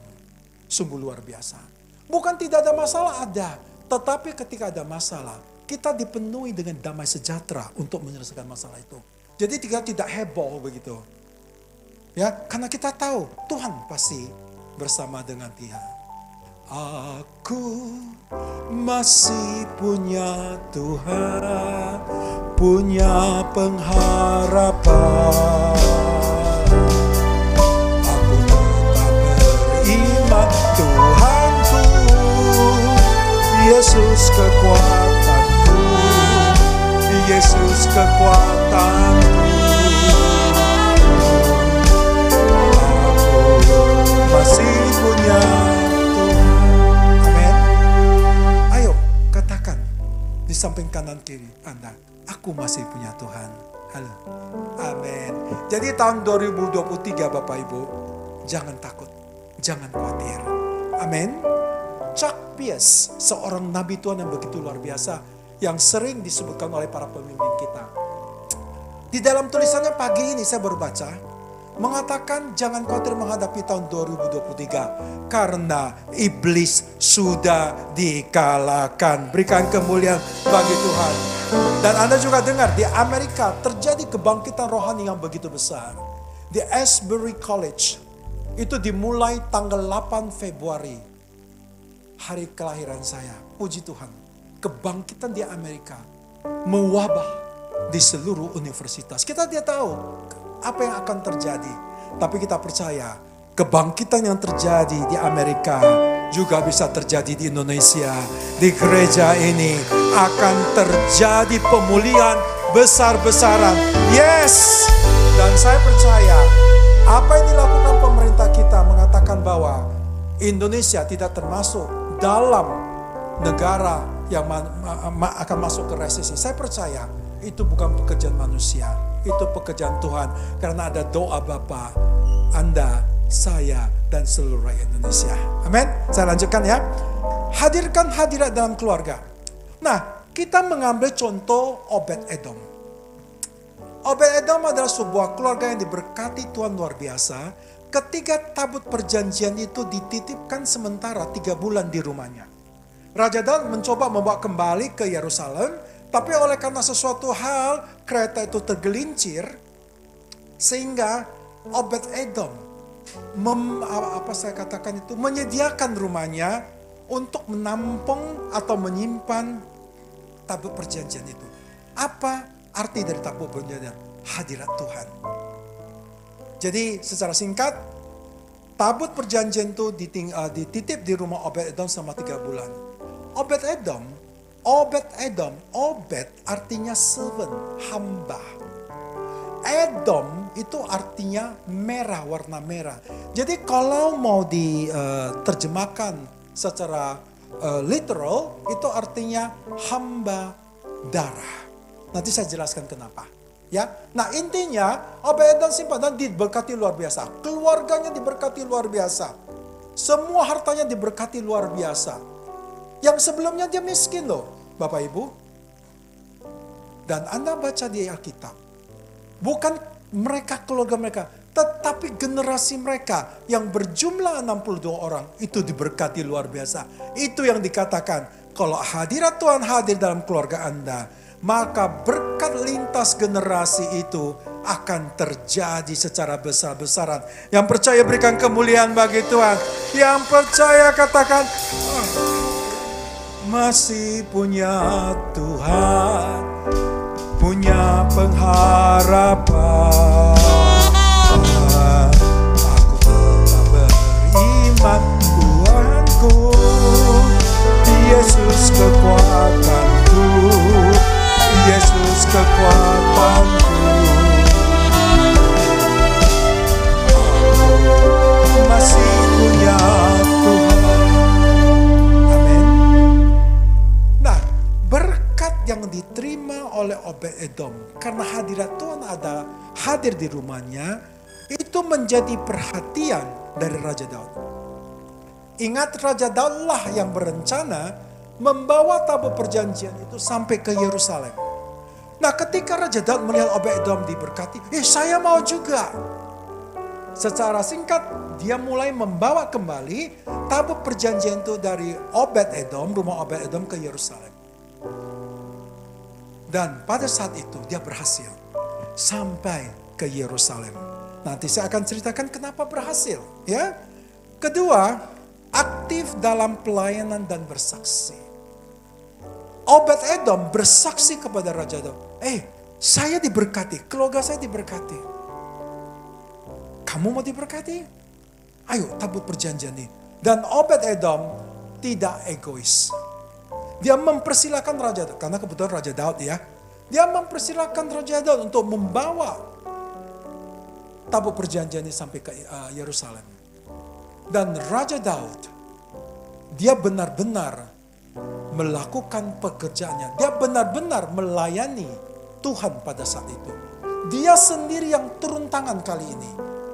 sungguh luar biasa. Bukan tidak ada masalah, ada. Tetapi ketika ada masalah, kita dipenuhi dengan damai sejahtera untuk menyelesaikan masalah itu. Jadi tidak heboh begitu. Ya, karena kita tahu Tuhan pasti bersama dengan dia. Aku masih punya Tuhan, punya pengharapan. Aku tetap beriman, Tuhanku, Yesus kekuatanku, Yesus kekuatanku. Masih punya Tuhan. Amin. Ayo katakan di samping kanan kiri Anda, aku masih punya Tuhan. Halo. Amin. Jadi tahun 2023 Bapak Ibu, jangan takut, jangan khawatir. Amin. Chuck Pierce, seorang nabi Tuhan yang begitu luar biasa, yang sering disebutkan oleh para pemimpin kita. Di dalam tulisannya pagi ini saya baru baca, mengatakan jangan khawatir menghadapi tahun 2023 karena iblis sudah dikalahkan. Berikan kemuliaan bagi Tuhan. Dan Anda juga dengar di Amerika terjadi kebangkitan rohani yang begitu besar. Di Asbury College itu dimulai tanggal 8 Februari. Hari kelahiran saya. Puji Tuhan. Kebangkitan di Amerika mewabah di seluruh universitas. Kita tidak tahu apa yang akan terjadi. Tapi kita percaya kebangkitan yang terjadi di Amerika juga bisa terjadi di Indonesia. Di gereja ini akan terjadi pemulihan besar-besaran. Yes! Dan saya percaya apa yang dilakukan pemerintah kita mengatakan bahwa Indonesia tidak termasuk dalam negara yang akan masuk ke resesi. Saya percaya itu bukan pekerjaan manusia. Itu pekerjaan Tuhan. Karena ada doa Bapa, Anda, saya, dan seluruh rakyat Indonesia. Amin. Saya lanjutkan ya. Hadirkan hadirat dalam keluarga. Nah, kita mengambil contoh Obed-Edom. Obed-Edom adalah sebuah keluarga yang diberkati Tuhan luar biasa. Ketika tabut perjanjian itu dititipkan sementara 3 bulan di rumahnya. Raja Daud mencoba membawa kembali ke Yerusalem. Tapi oleh karena sesuatu hal kereta itu tergelincir, sehingga Obed-Edom menyediakan rumahnya untuk menampung atau menyimpan tabut perjanjian itu. Apa arti dari tabut perjanjian? Hadirat Tuhan. Jadi secara singkat, tabut perjanjian itu dititip di rumah Obed-Edom selama 3 bulan. Obed artinya servant, hamba. Edom itu artinya merah, warna merah. Jadi kalau mau diterjemahkan secara literal, itu artinya hamba darah. Nanti saya jelaskan kenapa. Ya, nah intinya Obed-Edom simpanan diberkati luar biasa. Keluarganya diberkati luar biasa. Semua hartanya diberkati luar biasa. Yang sebelumnya dia miskin loh. Bapak Ibu, dan Anda baca di Alkitab, bukan mereka keluarga mereka, tetapi generasi mereka yang berjumlah 62 orang itu diberkati luar biasa. Itu yang dikatakan Kalau hadirat Tuhan hadir dalam keluarga Anda, maka berkat lintas generasi itu akan terjadi secara besar-besaran. Yang percaya berikan kemuliaan bagi Tuhan. Yang percaya katakan, masih punya Tuhan, punya pengharapan. Aku tetap beriman, Tuhanku, Yesus kekuatanku, Yesus kekuatanku. Aku masih punya Tuhan. Amin. Nah, berkat yang diterima oleh Obed-Edom karena hadirat Tuhan ada hadir di rumahnya, itu menjadi perhatian dari Raja Daud. Ingat, Raja Daud lah yang berencana membawa tabut perjanjian itu sampai ke Yerusalem. Nah, ketika Raja Daud melihat Obed-Edom diberkati, saya mau juga. Secara singkat, dia mulai membawa kembali tabut perjanjian itu dari Obed-Edom, rumah Obed-Edom ke Yerusalem. Dan pada saat itu dia berhasil sampai ke Yerusalem. Nanti saya akan ceritakan kenapa berhasil, ya. Kedua, aktif dalam pelayanan dan bersaksi. Obed-Edom bersaksi kepada Raja Daud, saya diberkati, keluarga saya diberkati. Kamu mau diberkati? Ayo tabut perjanjian ini. Dan Obed-Edom tidak egois. Dia mempersilahkan Raja Daud, karena kebetulan Raja Daud ya. Dia mempersilahkan Raja Daud untuk membawa tabut perjanjian ini sampai ke Yerusalem. Dan Raja Daud, dia benar-benar melakukan pekerjaannya. Dia benar-benar melayani Tuhan pada saat itu. Dia sendiri yang turun tangan kali ini.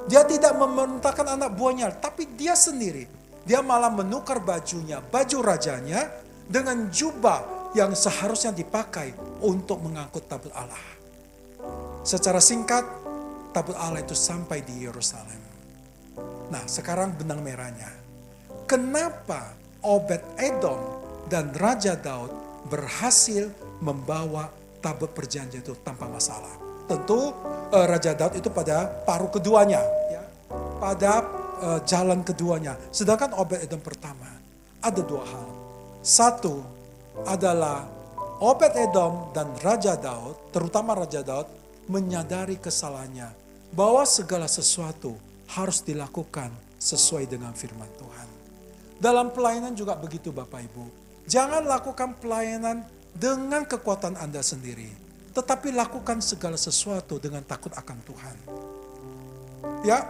Dia tidak memerintahkan anak buahnya, tapi dia sendiri. Dia malah menukar bajunya, baju rajanya, dengan jubah yang seharusnya dipakai untuk mengangkut tabut Allah. Secara singkat, tabut Allah itu sampai di Yerusalem. Nah, sekarang benang merahnya. Kenapa Obed-Edom dan Raja Daud berhasil membawa tabut perjanjian itu tanpa masalah? Tentu Raja Daud itu pada paruh keduanya, ya, pada jalan keduanya. Sedangkan Obed-Edom pertama, ada dua hal. Satu adalah Obed-Edom dan Raja Daud, terutama Raja Daud, menyadari kesalahannya. Bahwa segala sesuatu harus dilakukan sesuai dengan firman Tuhan. Dalam pelayanan juga begitu Bapak Ibu. Jangan lakukan pelayanan dengan kekuatan Anda sendiri. Tetapi lakukan segala sesuatu dengan takut akan Tuhan. Ya,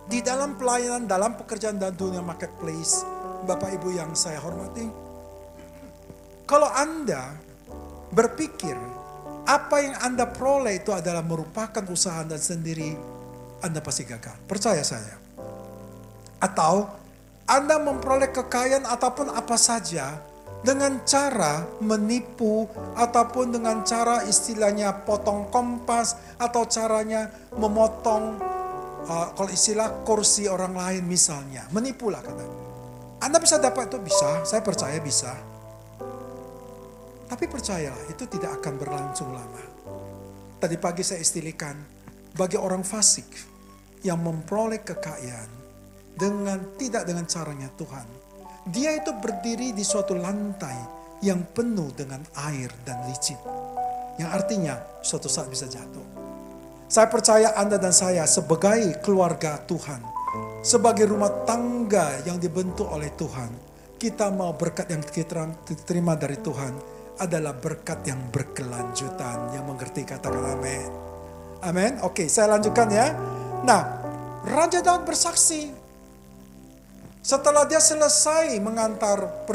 di dalam pelayanan, dalam pekerjaan dan dunia marketplace, Bapak Ibu yang saya hormati, kalau Anda berpikir apa yang Anda peroleh itu adalah merupakan usaha Anda sendiri, Anda pasti gagal. Percaya saya. Atau Anda memperoleh kekayaan ataupun apa saja dengan cara menipu ataupun dengan cara istilahnya potong kompas atau caranya memotong kalau istilah kursi orang lain misalnya. Menipulah kata. Anda bisa dapat itu? Bisa, saya percaya bisa. Tapi percayalah itu tidak akan berlangsung lama. Tadi pagi saya istilahkan bagi orang fasik yang memperoleh kekayaan tidak dengan caranya Tuhan. Dia itu berdiri di suatu lantai yang penuh dengan air dan licin. Yang artinya suatu saat bisa jatuh. Saya percaya Anda dan saya sebagai keluarga Tuhan, sebagai rumah tangga yang dibentuk oleh Tuhan, kita mau berkat yang kita terima dari Tuhan adalah berkat yang berkelanjutan. Yang mengerti katakan amin. Amin. Oke, saya lanjutkan ya. Nah, Raja Daud bersaksi. Setelah dia selesai mengantar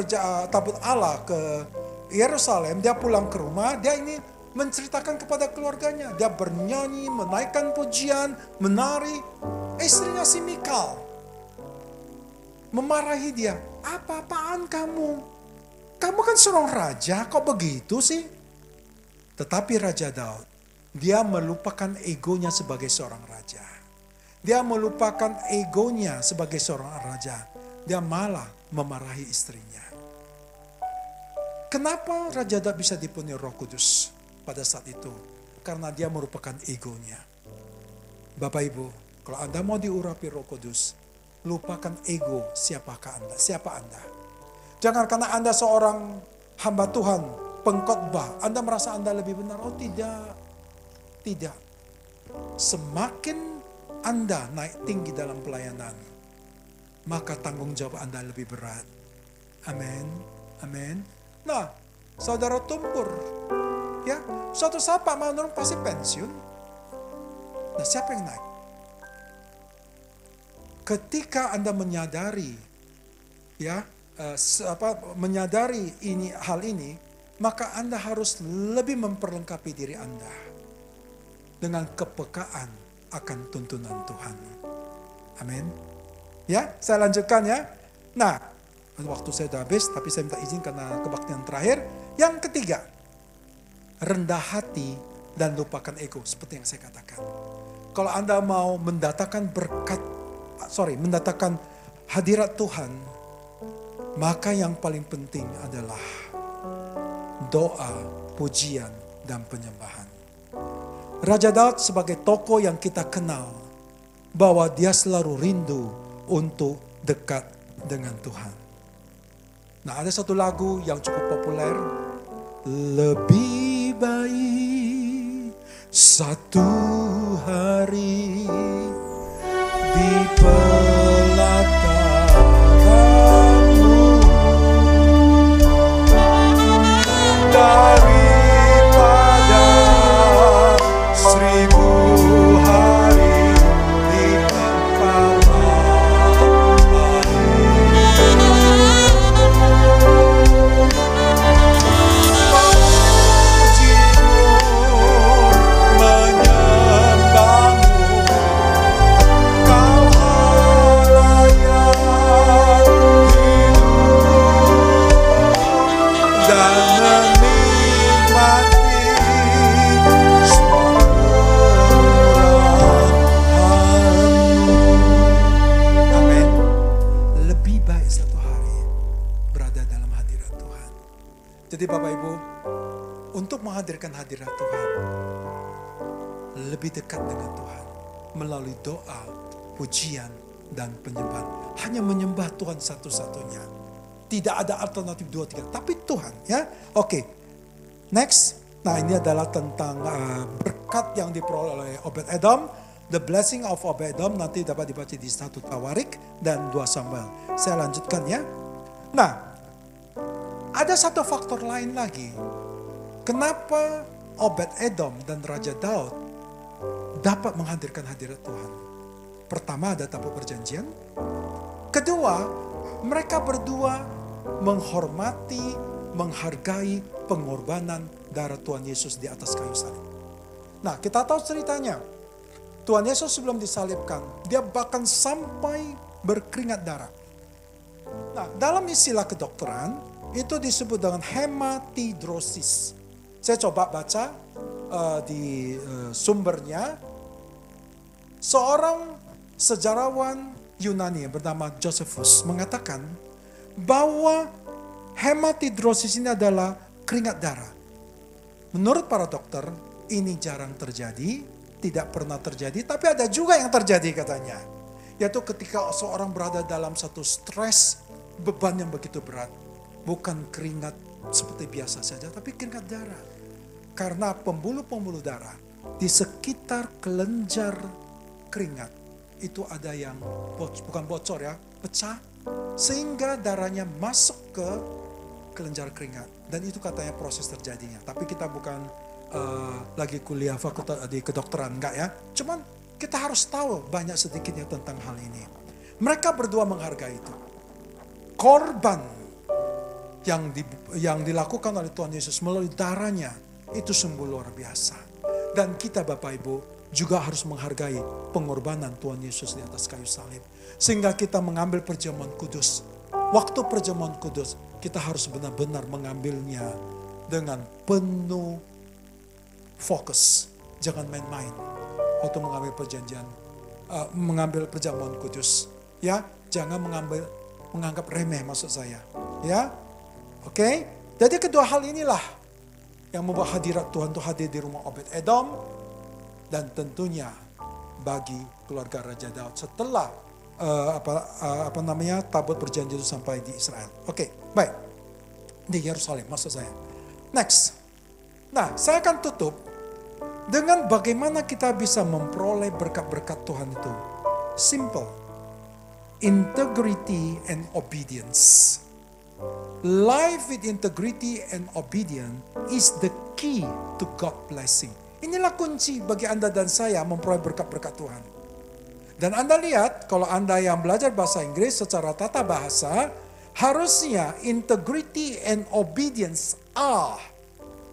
tabut Allah ke Yerusalem, dia pulang ke rumah, dia ini menceritakan kepada keluarganya. Dia bernyanyi, menaikkan pujian, menari. Istrinya si Mikal memarahi dia. Apa-apaan kamu? Kamu kan seorang raja, kok begitu sih? Tetapi Raja Daud, dia melupakan egonya sebagai seorang raja. Dia melupakan egonya sebagai seorang raja. Dia malah memarahi istrinya. Kenapa Raja Daud bisa dipenuhi Roh Kudus pada saat itu? Karena dia merupakan egonya. Bapak Ibu, kalau Anda mau diurapi Roh Kudus, lupakan ego, siapakah Anda, siapa Anda. Jangan karena Anda seorang hamba Tuhan, pengkhotbah, Anda merasa Anda lebih benar. Oh tidak, tidak. Semakin Anda naik tinggi dalam pelayanan, maka tanggung jawab Anda lebih berat. Amin, amin. Nah, saudara Tumpur, ya, suatu saat Pak Manurung pasti pensiun. Nah, siapa yang naik? Ketika Anda menyadari, ya, menyadari hal ini, maka Anda harus lebih memperlengkapi diri Anda dengan kepekaan akan tuntunan Tuhan. Amin. Ya, saya lanjutkan ya. Nah, waktu saya sudah habis, tapi saya minta izin karena kebaktian terakhir. Yang ketiga, rendah hati dan lupakan ego, seperti yang saya katakan. Kalau Anda mau mendatangkan mendatangkan hadirat Tuhan, maka yang paling penting adalah doa, pujian, dan penyembahan. Raja Daud sebagai tokoh yang kita kenal, bahwa dia selalu rindu untuk dekat dengan Tuhan. Nah, ada satu lagu yang cukup populer. Lebih baik satu hari di pelataranmu daripada 1000 hari di tempat Jadi Bapak Ibu, untuk menghadirkan hadirat Tuhan, lebih dekat dengan Tuhan, melalui doa, pujian, dan penyembahan. Hanya menyembah Tuhan satu-satunya. Tidak ada alternatif 2, 3, tapi Tuhan ya. Oke, next. Nah, ini adalah tentang berkat yang diperoleh oleh Obed-Edom. The blessing of Obed-Edom nanti dapat dibaca di 1 Tawarik dan 2 Samuel. Saya lanjutkan ya. Nah, ada satu faktor lain lagi. Kenapa Obed-Edom dan Raja Daud dapat menghadirkan hadirat Tuhan? Pertama, ada tabut perjanjian. Kedua, mereka berdua menghormati, menghargai pengorbanan darah Tuhan Yesus di atas kayu salib. Nah, kita tahu ceritanya. Tuhan Yesus sebelum disalibkan, dia bahkan sampai berkeringat darah. Nah, dalam istilah kedokteran, itu disebut dengan hematidrosis. Saya coba baca di sumbernya. Seorang sejarawan Yunani bernama Josephus mengatakan bahwa hematidrosis ini adalah keringat darah. Menurut para dokter, ini jarang terjadi, tidak pernah terjadi, tapi ada juga yang terjadi katanya. Yaitu ketika seorang berada dalam satu stres, beban yang begitu berat. Bukan keringat seperti biasa saja, tapi keringat darah. Karena pembuluh-pembuluh darah di sekitar kelenjar keringat itu ada yang bukan bocor ya, pecah. Sehingga darahnya masuk ke kelenjar keringat. Dan itu katanya proses terjadinya. Tapi kita bukan lagi kuliah fakultas di kedokteran, enggak ya. Cuman kita harus tahu banyak sedikitnya tentang hal ini. Mereka berdua menghargai itu. Korban yang dilakukan oleh Tuhan Yesus melalui darahnya itu sungguh luar biasa. Dan kita Bapak Ibu juga harus menghargai pengorbanan Tuhan Yesus di atas kayu salib. Sehingga kita mengambil perjamuan kudus. Waktu perjamuan kudus kita harus benar-benar mengambilnya dengan penuh fokus. Jangan main-main waktu mengambil mengambil perjamuan kudus. Ya, jangan menganggap remeh maksud saya. Ya. Oke, Jadi kedua hal inilah yang membuat hadirat Tuhan itu hadir di rumah Obed Edom dan tentunya bagi keluarga Raja Daud setelah tabut perjanjian itu sampai di Israel. Oke, baik. Di Yerusalem maksud saya. Next. Nah, saya akan tutup dengan bagaimana kita bisa memperoleh berkat-berkat Tuhan itu. Simple. Integrity and obedience. Life with integrity and obedience is the key to God blessing. Inilah kunci bagi Anda dan saya memperoleh berkat-berkat Tuhan. Dan Anda lihat, kalau Anda yang belajar bahasa Inggris secara tata bahasa, harusnya integrity and obedience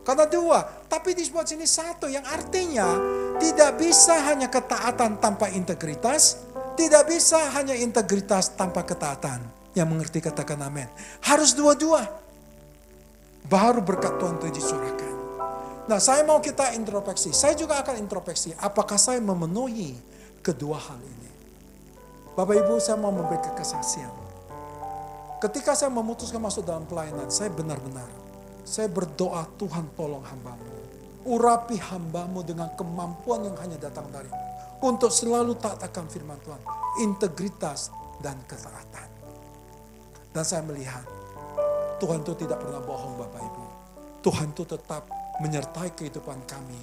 karena dua, tapi disebut sini satu, yang artinya tidak bisa hanya ketaatan tanpa integritas, tidak bisa hanya integritas tanpa ketaatan. Yang mengerti katakan amin. Harus dua-dua. Baru berkat Tuhan itu dicurahkan. Nah, saya mau kita introspeksi. Saya juga akan introspeksi. Apakah saya memenuhi kedua hal ini? Bapak Ibu, saya mau memberi kesaksian. Ketika saya memutuskan masuk dalam pelayanan, saya benar-benar. Saya berdoa, Tuhan tolong hambamu. Urapi hambamu dengan kemampuan yang hanya datang darimu. Untuk selalu taat akan firman Tuhan. Integritas dan ketaatan. Dan saya melihat Tuhan itu tidak pernah bohong Bapak Ibu. Tuhan itu tetap menyertai kehidupan kami.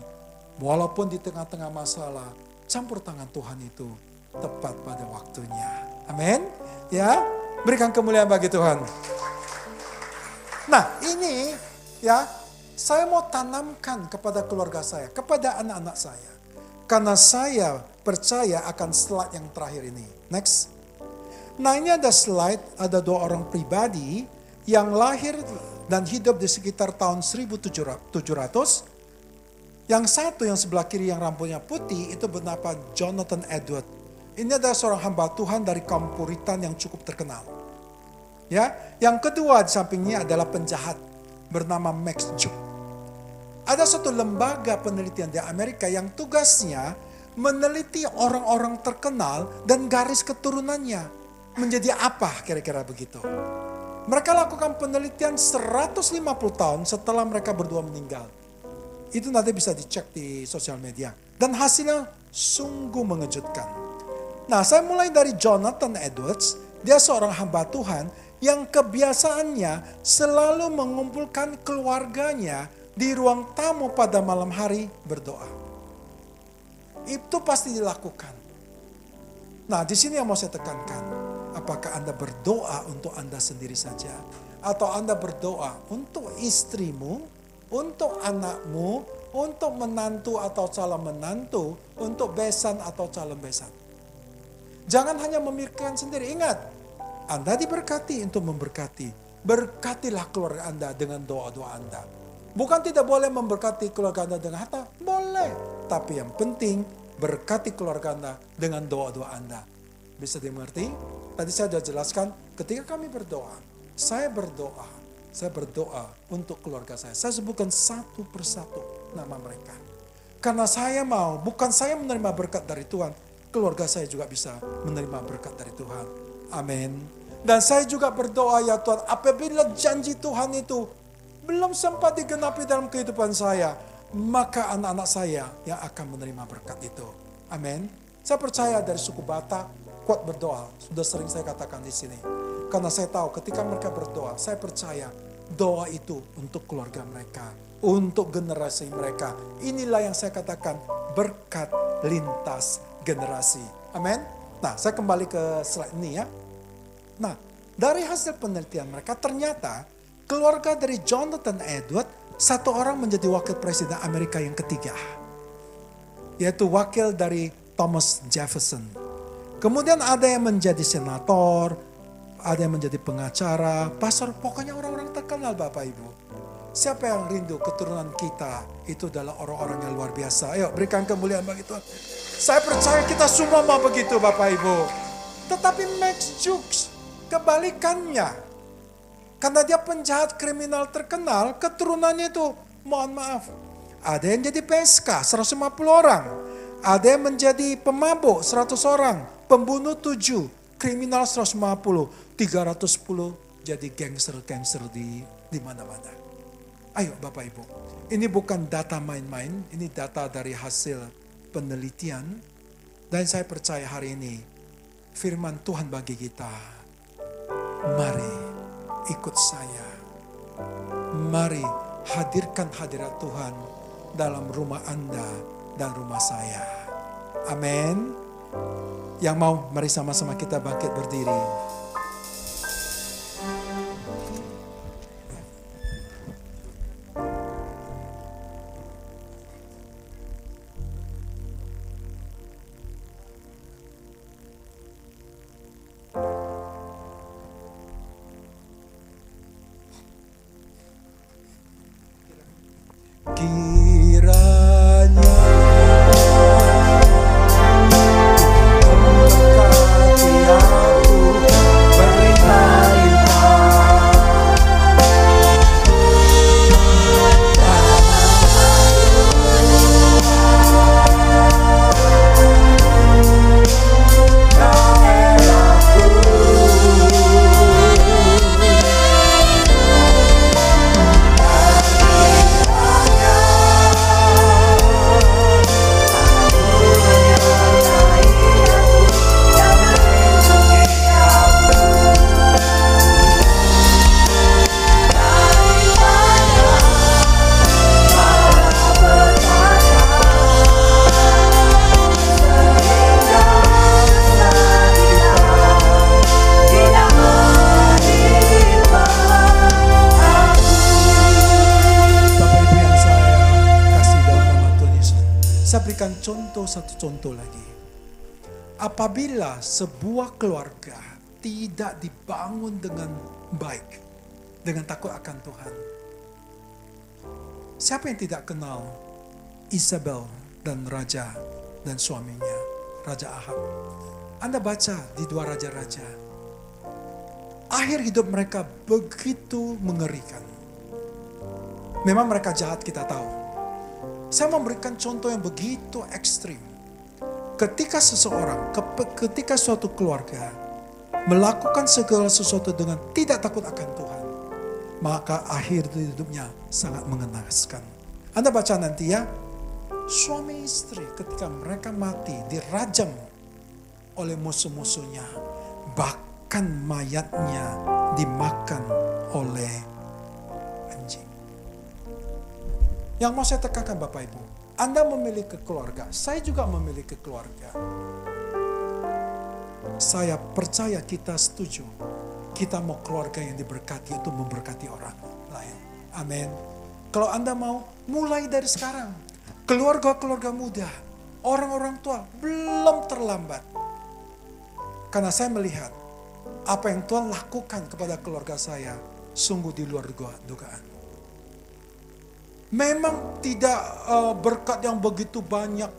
Walaupun di tengah-tengah masalah, campur tangan Tuhan itu tepat pada waktunya. Amin. Ya, berikan kemuliaan bagi Tuhan. Nah, ini ya, saya mau tanamkan kepada keluarga saya, kepada anak-anak saya. Karena saya percaya akan slide yang terakhir ini. Next. Nah, ini ada slide, ada dua orang pribadi yang lahir dan hidup di sekitar tahun 1700. Yang satu yang sebelah kiri yang rambutnya putih itu bernama Jonathan Edward. Ini adalah seorang hamba Tuhan dari kaum Puritan yang cukup terkenal. Ya, yang kedua di sampingnya adalah penjahat bernama Max Jup. Ada satu lembaga penelitian di Amerika yang tugasnya meneliti orang-orang terkenal dan garis keturunannya. Menjadi apa kira-kira begitu. Mereka lakukan penelitian 150 tahun setelah mereka berdua meninggal. Itu nanti bisa dicek di sosial media. Dan hasilnya sungguh mengejutkan. Nah, saya mulai dari Jonathan Edwards. Dia seorang hamba Tuhan yang kebiasaannya selalu mengumpulkan keluarganya di ruang tamu pada malam hari berdoa. Itu pasti dilakukan. Nah, di sini yang mau saya tekankan. Apakah Anda berdoa untuk Anda sendiri saja? Atau Anda berdoa untuk istrimu, untuk anakmu, untuk menantu atau calon menantu, untuk besan atau calon besan? Jangan hanya memikirkan sendiri. Ingat, Anda diberkati untuk memberkati. Berkatilah keluarga Anda dengan doa-doa Anda. Bukan tidak boleh memberkati keluarga Anda dengan harta. Boleh. Tapi yang penting, berkati keluarga Anda dengan doa-doa Anda. Bisa dimengerti? Tadi saya sudah jelaskan, ketika kami berdoa, saya berdoa untuk keluarga saya. Saya sebutkan satu persatu nama mereka. Karena saya mau, bukan saya menerima berkat dari Tuhan, keluarga saya juga bisa menerima berkat dari Tuhan. Amin. Dan saya juga berdoa, ya Tuhan, apabila janji Tuhan itu belum sempat digenapi dalam kehidupan saya, maka anak-anak saya yang akan menerima berkat itu. Amin. Saya percaya dari suku Batak, kuat berdoa, sudah sering saya katakan di sini. Karena saya tahu ketika mereka berdoa, saya percaya doa itu untuk keluarga mereka, untuk generasi mereka. Inilah yang saya katakan berkat lintas generasi. Amin. Nah, saya kembali ke slide ini ya. Nah, dari hasil penelitian mereka ternyata keluarga dari Jonathan Edward, satu orang menjadi wakil presiden Amerika yang ketiga. Yaitu wakil dari Thomas Jefferson. Kemudian ada yang menjadi senator, ada yang menjadi pengacara, pastor, pokoknya orang-orang terkenal Bapak Ibu. Siapa yang rindu keturunan kita itu adalah orang-orang yang luar biasa. Ayo berikan kemuliaan bagi Tuhan. Saya percaya kita semua mau begitu Bapak Ibu. Tetapi Max Jukes kebalikannya. Karena dia penjahat kriminal terkenal, keturunannya itu mohon maaf. Ada yang jadi PSK 150 orang. Ada yang menjadi pemabuk 100 orang. Pembunuh 7, kriminal 150, 310 jadi gangster-gangster di mana-mana. Ayo Bapak Ibu, ini bukan data main-main, ini data dari hasil penelitian. Dan saya percaya hari ini firman Tuhan bagi kita. Mari ikut saya. Mari hadirkan hadirat Tuhan dalam rumah Anda dan rumah saya. Amin. Yang mau, mari sama-sama kita bangkit berdiri. Kiranya memberkati aku berlimpah-limpah. Saya berikan satu contoh lagi. Apabila sebuah keluarga tidak dibangun dengan baik, dengan takut akan Tuhan. Siapa yang tidak kenal Isabel dan raja dan suaminya, Raja Ahab? Anda baca di 2 Raja-Raja. Akhir hidup mereka begitu mengerikan. Memang mereka jahat, kita tahu. Saya memberikan contoh yang begitu ekstrim. Ketika seseorang, ketika suatu keluarga melakukan segala sesuatu dengan tidak takut akan Tuhan, maka akhir hidupnya sangat mengenaskan. Anda baca nanti ya, suami istri ketika mereka mati dirajam oleh musuh-musuhnya, bahkan mayatnya dimakan oleh anjing. Yang mau saya tekankan Bapak Ibu, Anda memiliki keluarga, saya juga memiliki keluarga. Saya percaya kita setuju, kita mau keluarga yang diberkati itu memberkati orang lain. Amin. Kalau Anda mau, mulai dari sekarang. Keluarga-keluarga muda, orang-orang tua, belum terlambat. Karena saya melihat, apa yang Tuhan lakukan kepada keluarga saya, sungguh di luar dugaan. Memang tidak berkat yang begitu banyak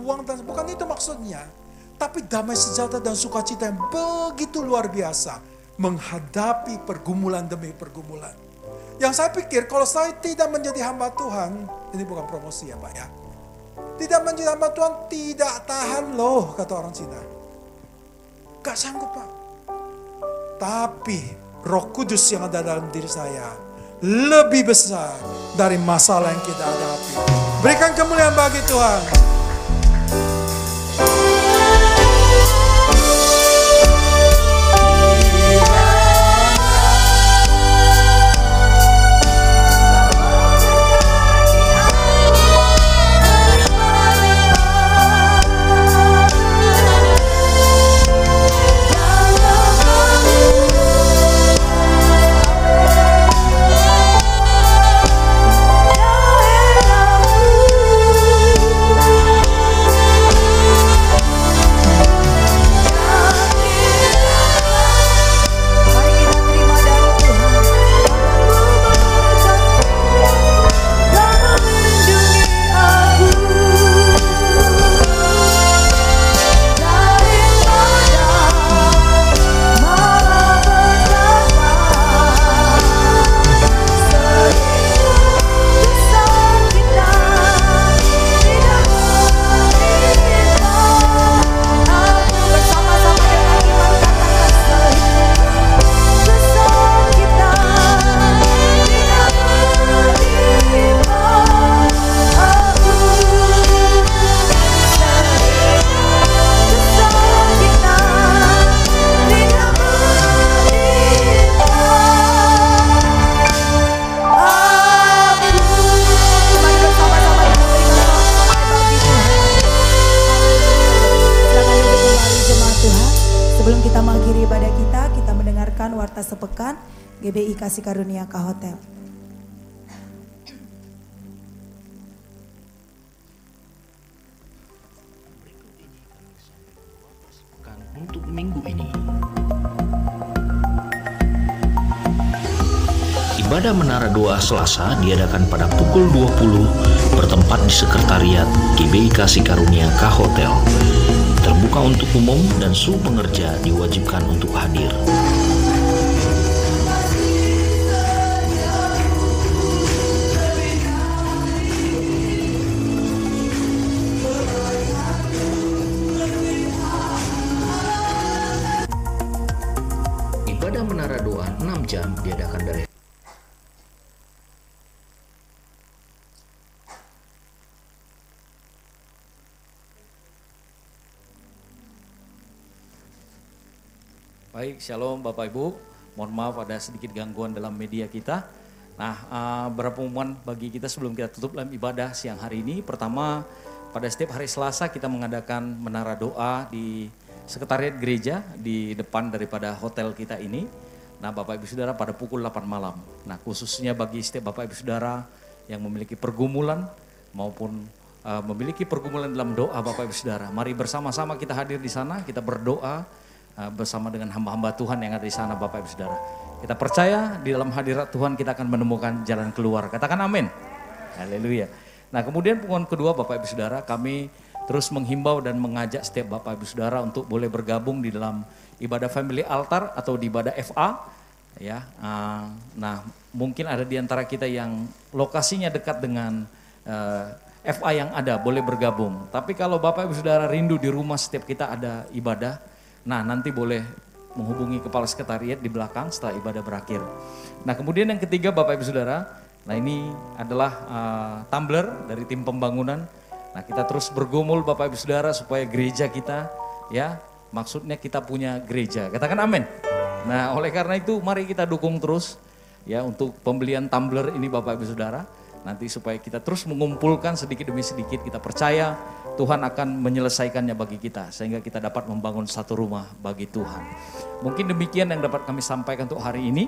uang dan bukan itu maksudnya. Tapi damai sejahtera dan sukacita yang begitu luar biasa menghadapi pergumulan demi pergumulan. Yang saya pikir kalau saya tidak menjadi hamba Tuhan, ini bukan promosi ya Pak ya. Tidak menjadi hamba Tuhan tidak tahan loh, kata orang Cina. Gak sanggup Pak. Tapi Roh Kudus yang ada dalam diri saya lebih besar dari masalah yang kita hadapi. Berikan kemuliaan bagi Tuhan. menyampaikan warta sepekan GBI Kasih Karunia K-Hotel. Untuk minggu ini, ibadah Menara Doa Selasa diadakan pada pukul 20 bertempat di sekretariat GBI Kasih Karunia K-Hotel. Terbuka untuk umum dan seluruh pengerja diwajibkan untuk hadir. Ibadah Menara Doa 6 jam diadakan dari Baik, shalom Bapak Ibu. Mohon maaf ada sedikit gangguan dalam media kita. Nah, beberapa pengumuman bagi kita sebelum kita tutup dalam ibadah siang hari ini. Pertama, pada setiap hari Selasa kita mengadakan Menara Doa di sekretariat gereja di depan daripada hotel kita ini. Nah, Bapak Ibu Saudara pada pukul 8 malam. Nah, khususnya bagi setiap Bapak Ibu Saudara yang memiliki pergumulan maupun memiliki pergumulan dalam doa Bapak Ibu Saudara. Mari bersama-sama kita hadir di sana, kita berdoa bersama dengan hamba-hamba Tuhan yang ada di sana Bapak Ibu Saudara. Kita percaya di dalam hadirat Tuhan kita akan menemukan jalan keluar. Katakan amin. Haleluya. Nah, kemudian pengumuman kedua Bapak Ibu Saudara, kami terus menghimbau dan mengajak setiap Bapak Ibu Saudara untuk boleh bergabung di dalam ibadah family altar atau di ibadah FA. Ya, nah mungkin ada di antara kita yang lokasinya dekat dengan FA yang ada, boleh bergabung. Tapi kalau Bapak Ibu Saudara rindu di rumah setiap kita ada ibadah, nah nanti boleh menghubungi kepala sekretariat di belakang setelah ibadah berakhir. Nah kemudian yang ketiga Bapak Ibu Saudara, nah ini adalah tumbler dari tim pembangunan. Nah kita terus bergumul Bapak Ibu Saudara supaya gereja kita, ya maksudnya kita punya gereja. Katakan amin. Nah oleh karena itu mari kita dukung terus ya untuk pembelian tumbler ini Bapak Ibu Saudara. Nanti supaya kita terus mengumpulkan sedikit demi sedikit, kita percaya Tuhan akan menyelesaikannya bagi kita. Sehingga kita dapat membangun satu rumah bagi Tuhan. Mungkin demikian yang dapat kami sampaikan untuk hari ini.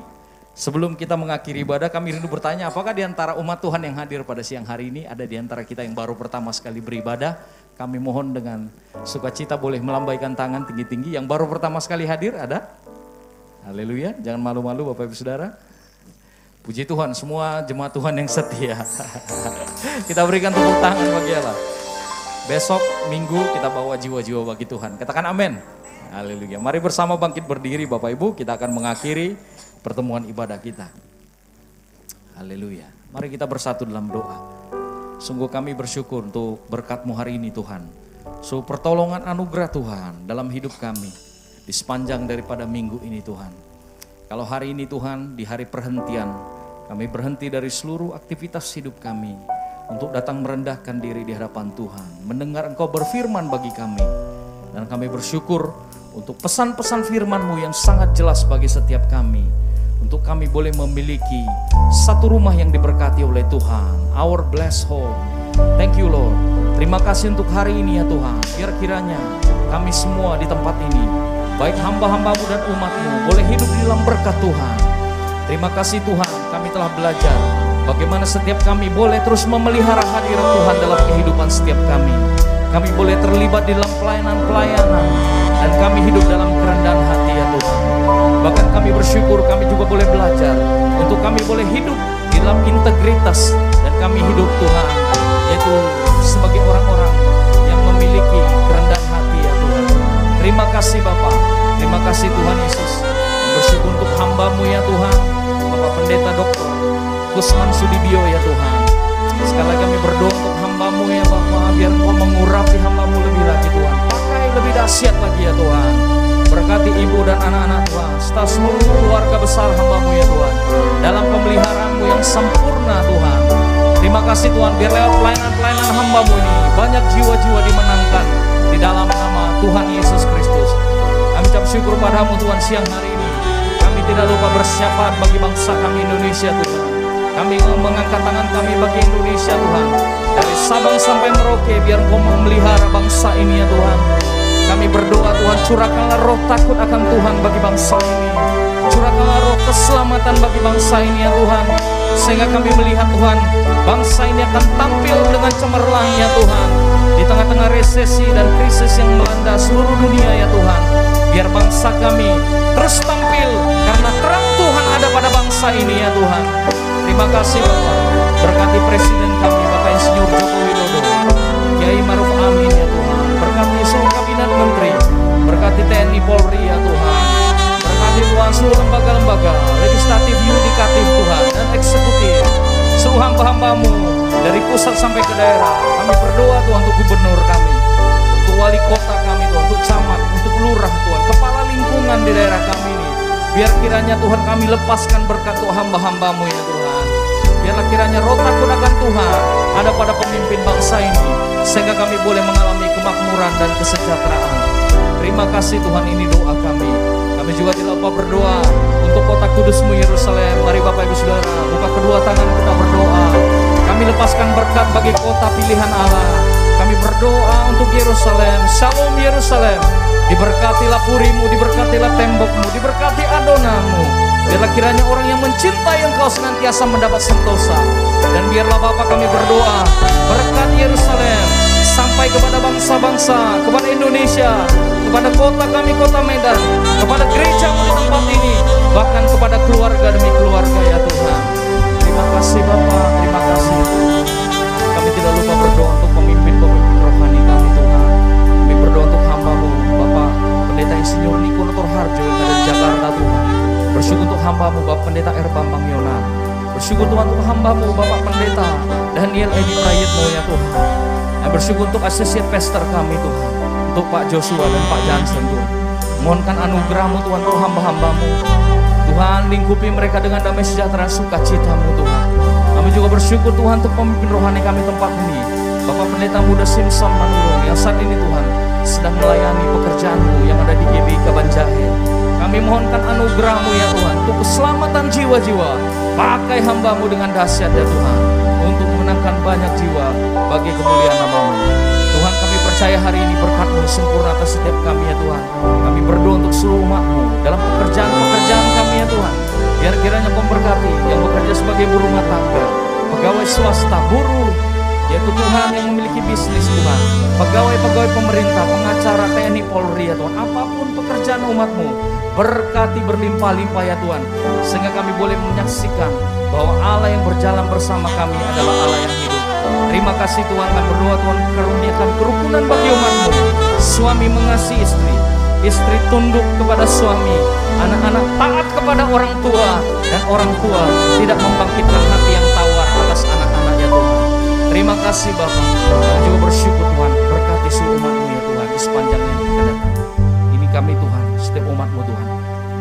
Sebelum kita mengakhiri ibadah, kami rindu bertanya, apakah di antara umat Tuhan yang hadir pada siang hari ini, ada di antara kita yang baru pertama sekali beribadah? Kami mohon dengan sukacita boleh melambaikan tangan tinggi-tinggi. Yang baru pertama sekali hadir ada? Haleluya, jangan malu-malu Bapak Ibu Saudara. Puji Tuhan, semua jemaat Tuhan yang setia. Kita berikan tepuk tangan bagi Allah. Besok Minggu kita bawa jiwa-jiwa bagi Tuhan. Katakan amin. Haleluya. Mari bersama bangkit berdiri Bapak Ibu, kita akan mengakhiri pertemuan ibadah kita. Haleluya. Mari kita bersatu dalam doa. Sungguh kami bersyukur untuk berkat-Mu hari ini Tuhan. So pertolongan anugerah Tuhan dalam hidup kami di sepanjang daripada minggu ini Tuhan. Kalau hari ini Tuhan di hari perhentian, kami berhenti dari seluruh aktivitas hidup kami untuk datang merendahkan diri di hadapan Tuhan, mendengar Engkau berfirman bagi kami. Dan kami bersyukur untuk pesan-pesan firman-Mu yang sangat jelas bagi setiap kami. Untuk kami boleh memiliki satu rumah yang diberkati oleh Tuhan, our blessed home. Thank you Lord. Terima kasih untuk hari ini ya Tuhan. Biar kiranya kami semua di tempat ini, baik hamba-hamba-Mu dan umat-Mu, boleh hidup di dalam berkat Tuhan. Terima kasih Tuhan, kami telah belajar bagaimana setiap kami boleh terus memelihara hadirat Tuhan dalam kehidupan setiap kami. Kami boleh terlibat di dalam pelayanan-pelayanan, dan kami hidup dalam kerendahan hati ya Tuhan. Bahkan kami bersyukur kami juga boleh belajar untuk kami boleh hidup di dalam integritas, dan kami hidup Tuhan, yaitu sebagai orang-orang yang memiliki kerendahan hati ya Tuhan. Terima kasih Bapa, terima kasih Tuhan Yesus. Bersyukur untuk hamba-Mu ya Tuhan, Bapak Pendeta Dr. Kusman Sudibyo ya Tuhan. Sekali lagi kami berdoa untuk hamba-Mu ya Bapak, biar Engkau mengurapi hamba-Mu lebih lagi Tuhan. Pakai lebih dahsyat lagi ya Tuhan. Berkati ibu dan anak-anak Tuhan, serta seluruh keluarga besar hamba-Mu ya Tuhan. Dalam pemeliharaan-Mu yang sempurna Tuhan. Terima kasih Tuhan, biar lewat pelayanan-pelayanan hamba-Mu ini banyak jiwa-jiwa dimenangkan di dalam nama Tuhan Yesus Kristus. Kami ucap syukur padamu Tuhan siang hari ini. Kami tidak lupa bersyafaat bagi bangsa kami Indonesia Tuhan. Kami mengangkat tangan kami bagi Indonesia Tuhan. Dari Sabang sampai Merauke, biar Engkau memelihara bangsa ini ya Tuhan. Kami berdoa Tuhan, curahkanlah roh takut akan Tuhan bagi bangsa ini. Curahkan keselamatan bagi bangsa ini ya Tuhan. Sehingga kami melihat Tuhan, bangsa ini akan tampil dengan cemerlang ya Tuhan. Di tengah-tengah resesi dan krisis yang melanda seluruh dunia ya Tuhan, biar bangsa kami terus tampil karena terang Tuhan ada pada bangsa ini ya Tuhan. Terima kasih Bapak, berkati Presiden kami Bapak Insinyur Joko Widodo, Kiai Maruf Amin ya Tuhan, berkati seluruh kabinet menteri, berkati TNI Polri ya Tuhan, berkati Tuhan seluruh lembaga-lembaga legislatif, yudikatif Tuhan, dan eksekutif, seluruh hamba-hambamu dari pusat sampai ke daerah. Kami berdoa Tuhan untuk gubernur kami, untuk wali kota kami Tuhan, untuk camat, untuk lurah Tuhan, kepala lingkungan di daerah kami ini. Biar kiranya Tuhan kami lepaskan berkat Tuhan hamba-hambamu ya Tuhan. Biarlah kiranya roh takut akan Tuhan ada pada pemimpin bangsa ini, sehingga kami boleh mengalami kemakmuran dan kesejahteraan. Terima kasih Tuhan, ini doa kami. Kami juga tidak lupa berdoa untuk kota kudus-Mu Yerusalem. Mari Bapak Ibu Saudara, buka kedua tangan kita berdoa. Kami lepaskan berkat bagi kota pilihan Allah. Kami berdoa untuk Yerusalem. Shalom Yerusalem. Diberkatilah purimu, diberkatilah tembokmu, diberkati adonanmu. Biarlah kiranya orang yang mencintai Engkau senantiasa mendapat sentosa. Dan biarlah Bapa kami berdoa, berkat Yerusalem sampai kepada bangsa-bangsa, kepada Indonesia, kepada kota kami, kota Medan, kepada gereja-Mu di tempat ini, bahkan kepada keluarga demi keluarga ya Tuhan. Terima kasih Bapa, terima kasih. Kami tidak lupa berdoa untuk pemimpin-pemimpin rohani kami Tuhan. Kami berdoa untuk hamba-Mu, Bapak Pendeta Insinyur Niko Notor Harjo yang ada di Jakarta Tuhan. Bersyukur untuk hamba-Mu Bapak Pendeta R. Bambang Yonan. Bersyukur Tuhan untuk hamba-Mu Bapak Pendeta Daniel Edi Prayitno ya Tuhan. Dan bersyukur untuk associate pastor kami Tuhan, untuk Pak Joshua dan Pak Jansen Tuhan. Mohonkan anugerah-Mu Tuhan untuk hamba-hamba-Mu. Tuhan lingkupi mereka dengan damai sejahtera sukacita-Mu Tuhan. Kami juga bersyukur Tuhan untuk pemimpin rohani kami tempat ini, Bapak Pendeta Muda Simpson Manurung yang saat ini Tuhan sedang melayani pekerjaan-Mu yang ada di GBI Kabanjahe. Kami mohonkan anugerah-Mu ya Tuhan untuk keselamatan jiwa-jiwa. Pakai hamba-Mu dengan dahsyat ya Tuhan, untuk memenangkan banyak jiwa bagi kemuliaan nama-Mu. Tuhan kami percaya hari ini berkat-Mu sempurna atas setiap kami ya Tuhan. Kami berdoa untuk seluruh umat-Mu dalam pekerjaan-pekerjaan kami ya Tuhan. Biar kiranya memberkati yang bekerja sebagai buruh rumah tangga, pegawai swasta, buruh, yaitu Tuhan yang memiliki bisnis Tuhan, pegawai-pegawai pemerintah, pengacara, TNI, Polri ya Tuhan, apapun pekerjaan umat-Mu, berkati berlimpah-limpah ya Tuhan, sehingga kami boleh menyaksikan bahwa Allah yang berjalan bersama kami adalah Allah yang hidup. Terima kasih Tuhan, kami berdoa Tuhan karuniakan kerukunan bagi umat-Mu. Suami mengasihi istri, istri tunduk kepada suami, anak-anak taat kepada orang tua, dan orang tua tidak membangkitkan hati yang tawar atas anak-anaknya Tuhan. Terima kasih Bapak, kami juga bersyukur Tuhan, berkati seluruh umat-Mu ya Tuhan di sepanjang yang akan datang. Ini kami Tuhan, setiap umat-Mu Tuhan.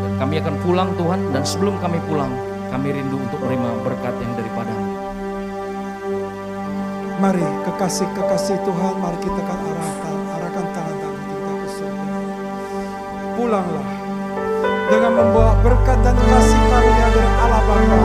Dan kami akan pulang Tuhan, dan sebelum kami pulang, kami rindu untuk menerima berkat yang daripada-Mu. Mari kekasih-kekasih Tuhan, mari kita akan arahkan tangan-tangan kita ke surga. Pulanglah dengan membawa berkat dan kasih karunia dari Allah Bapa,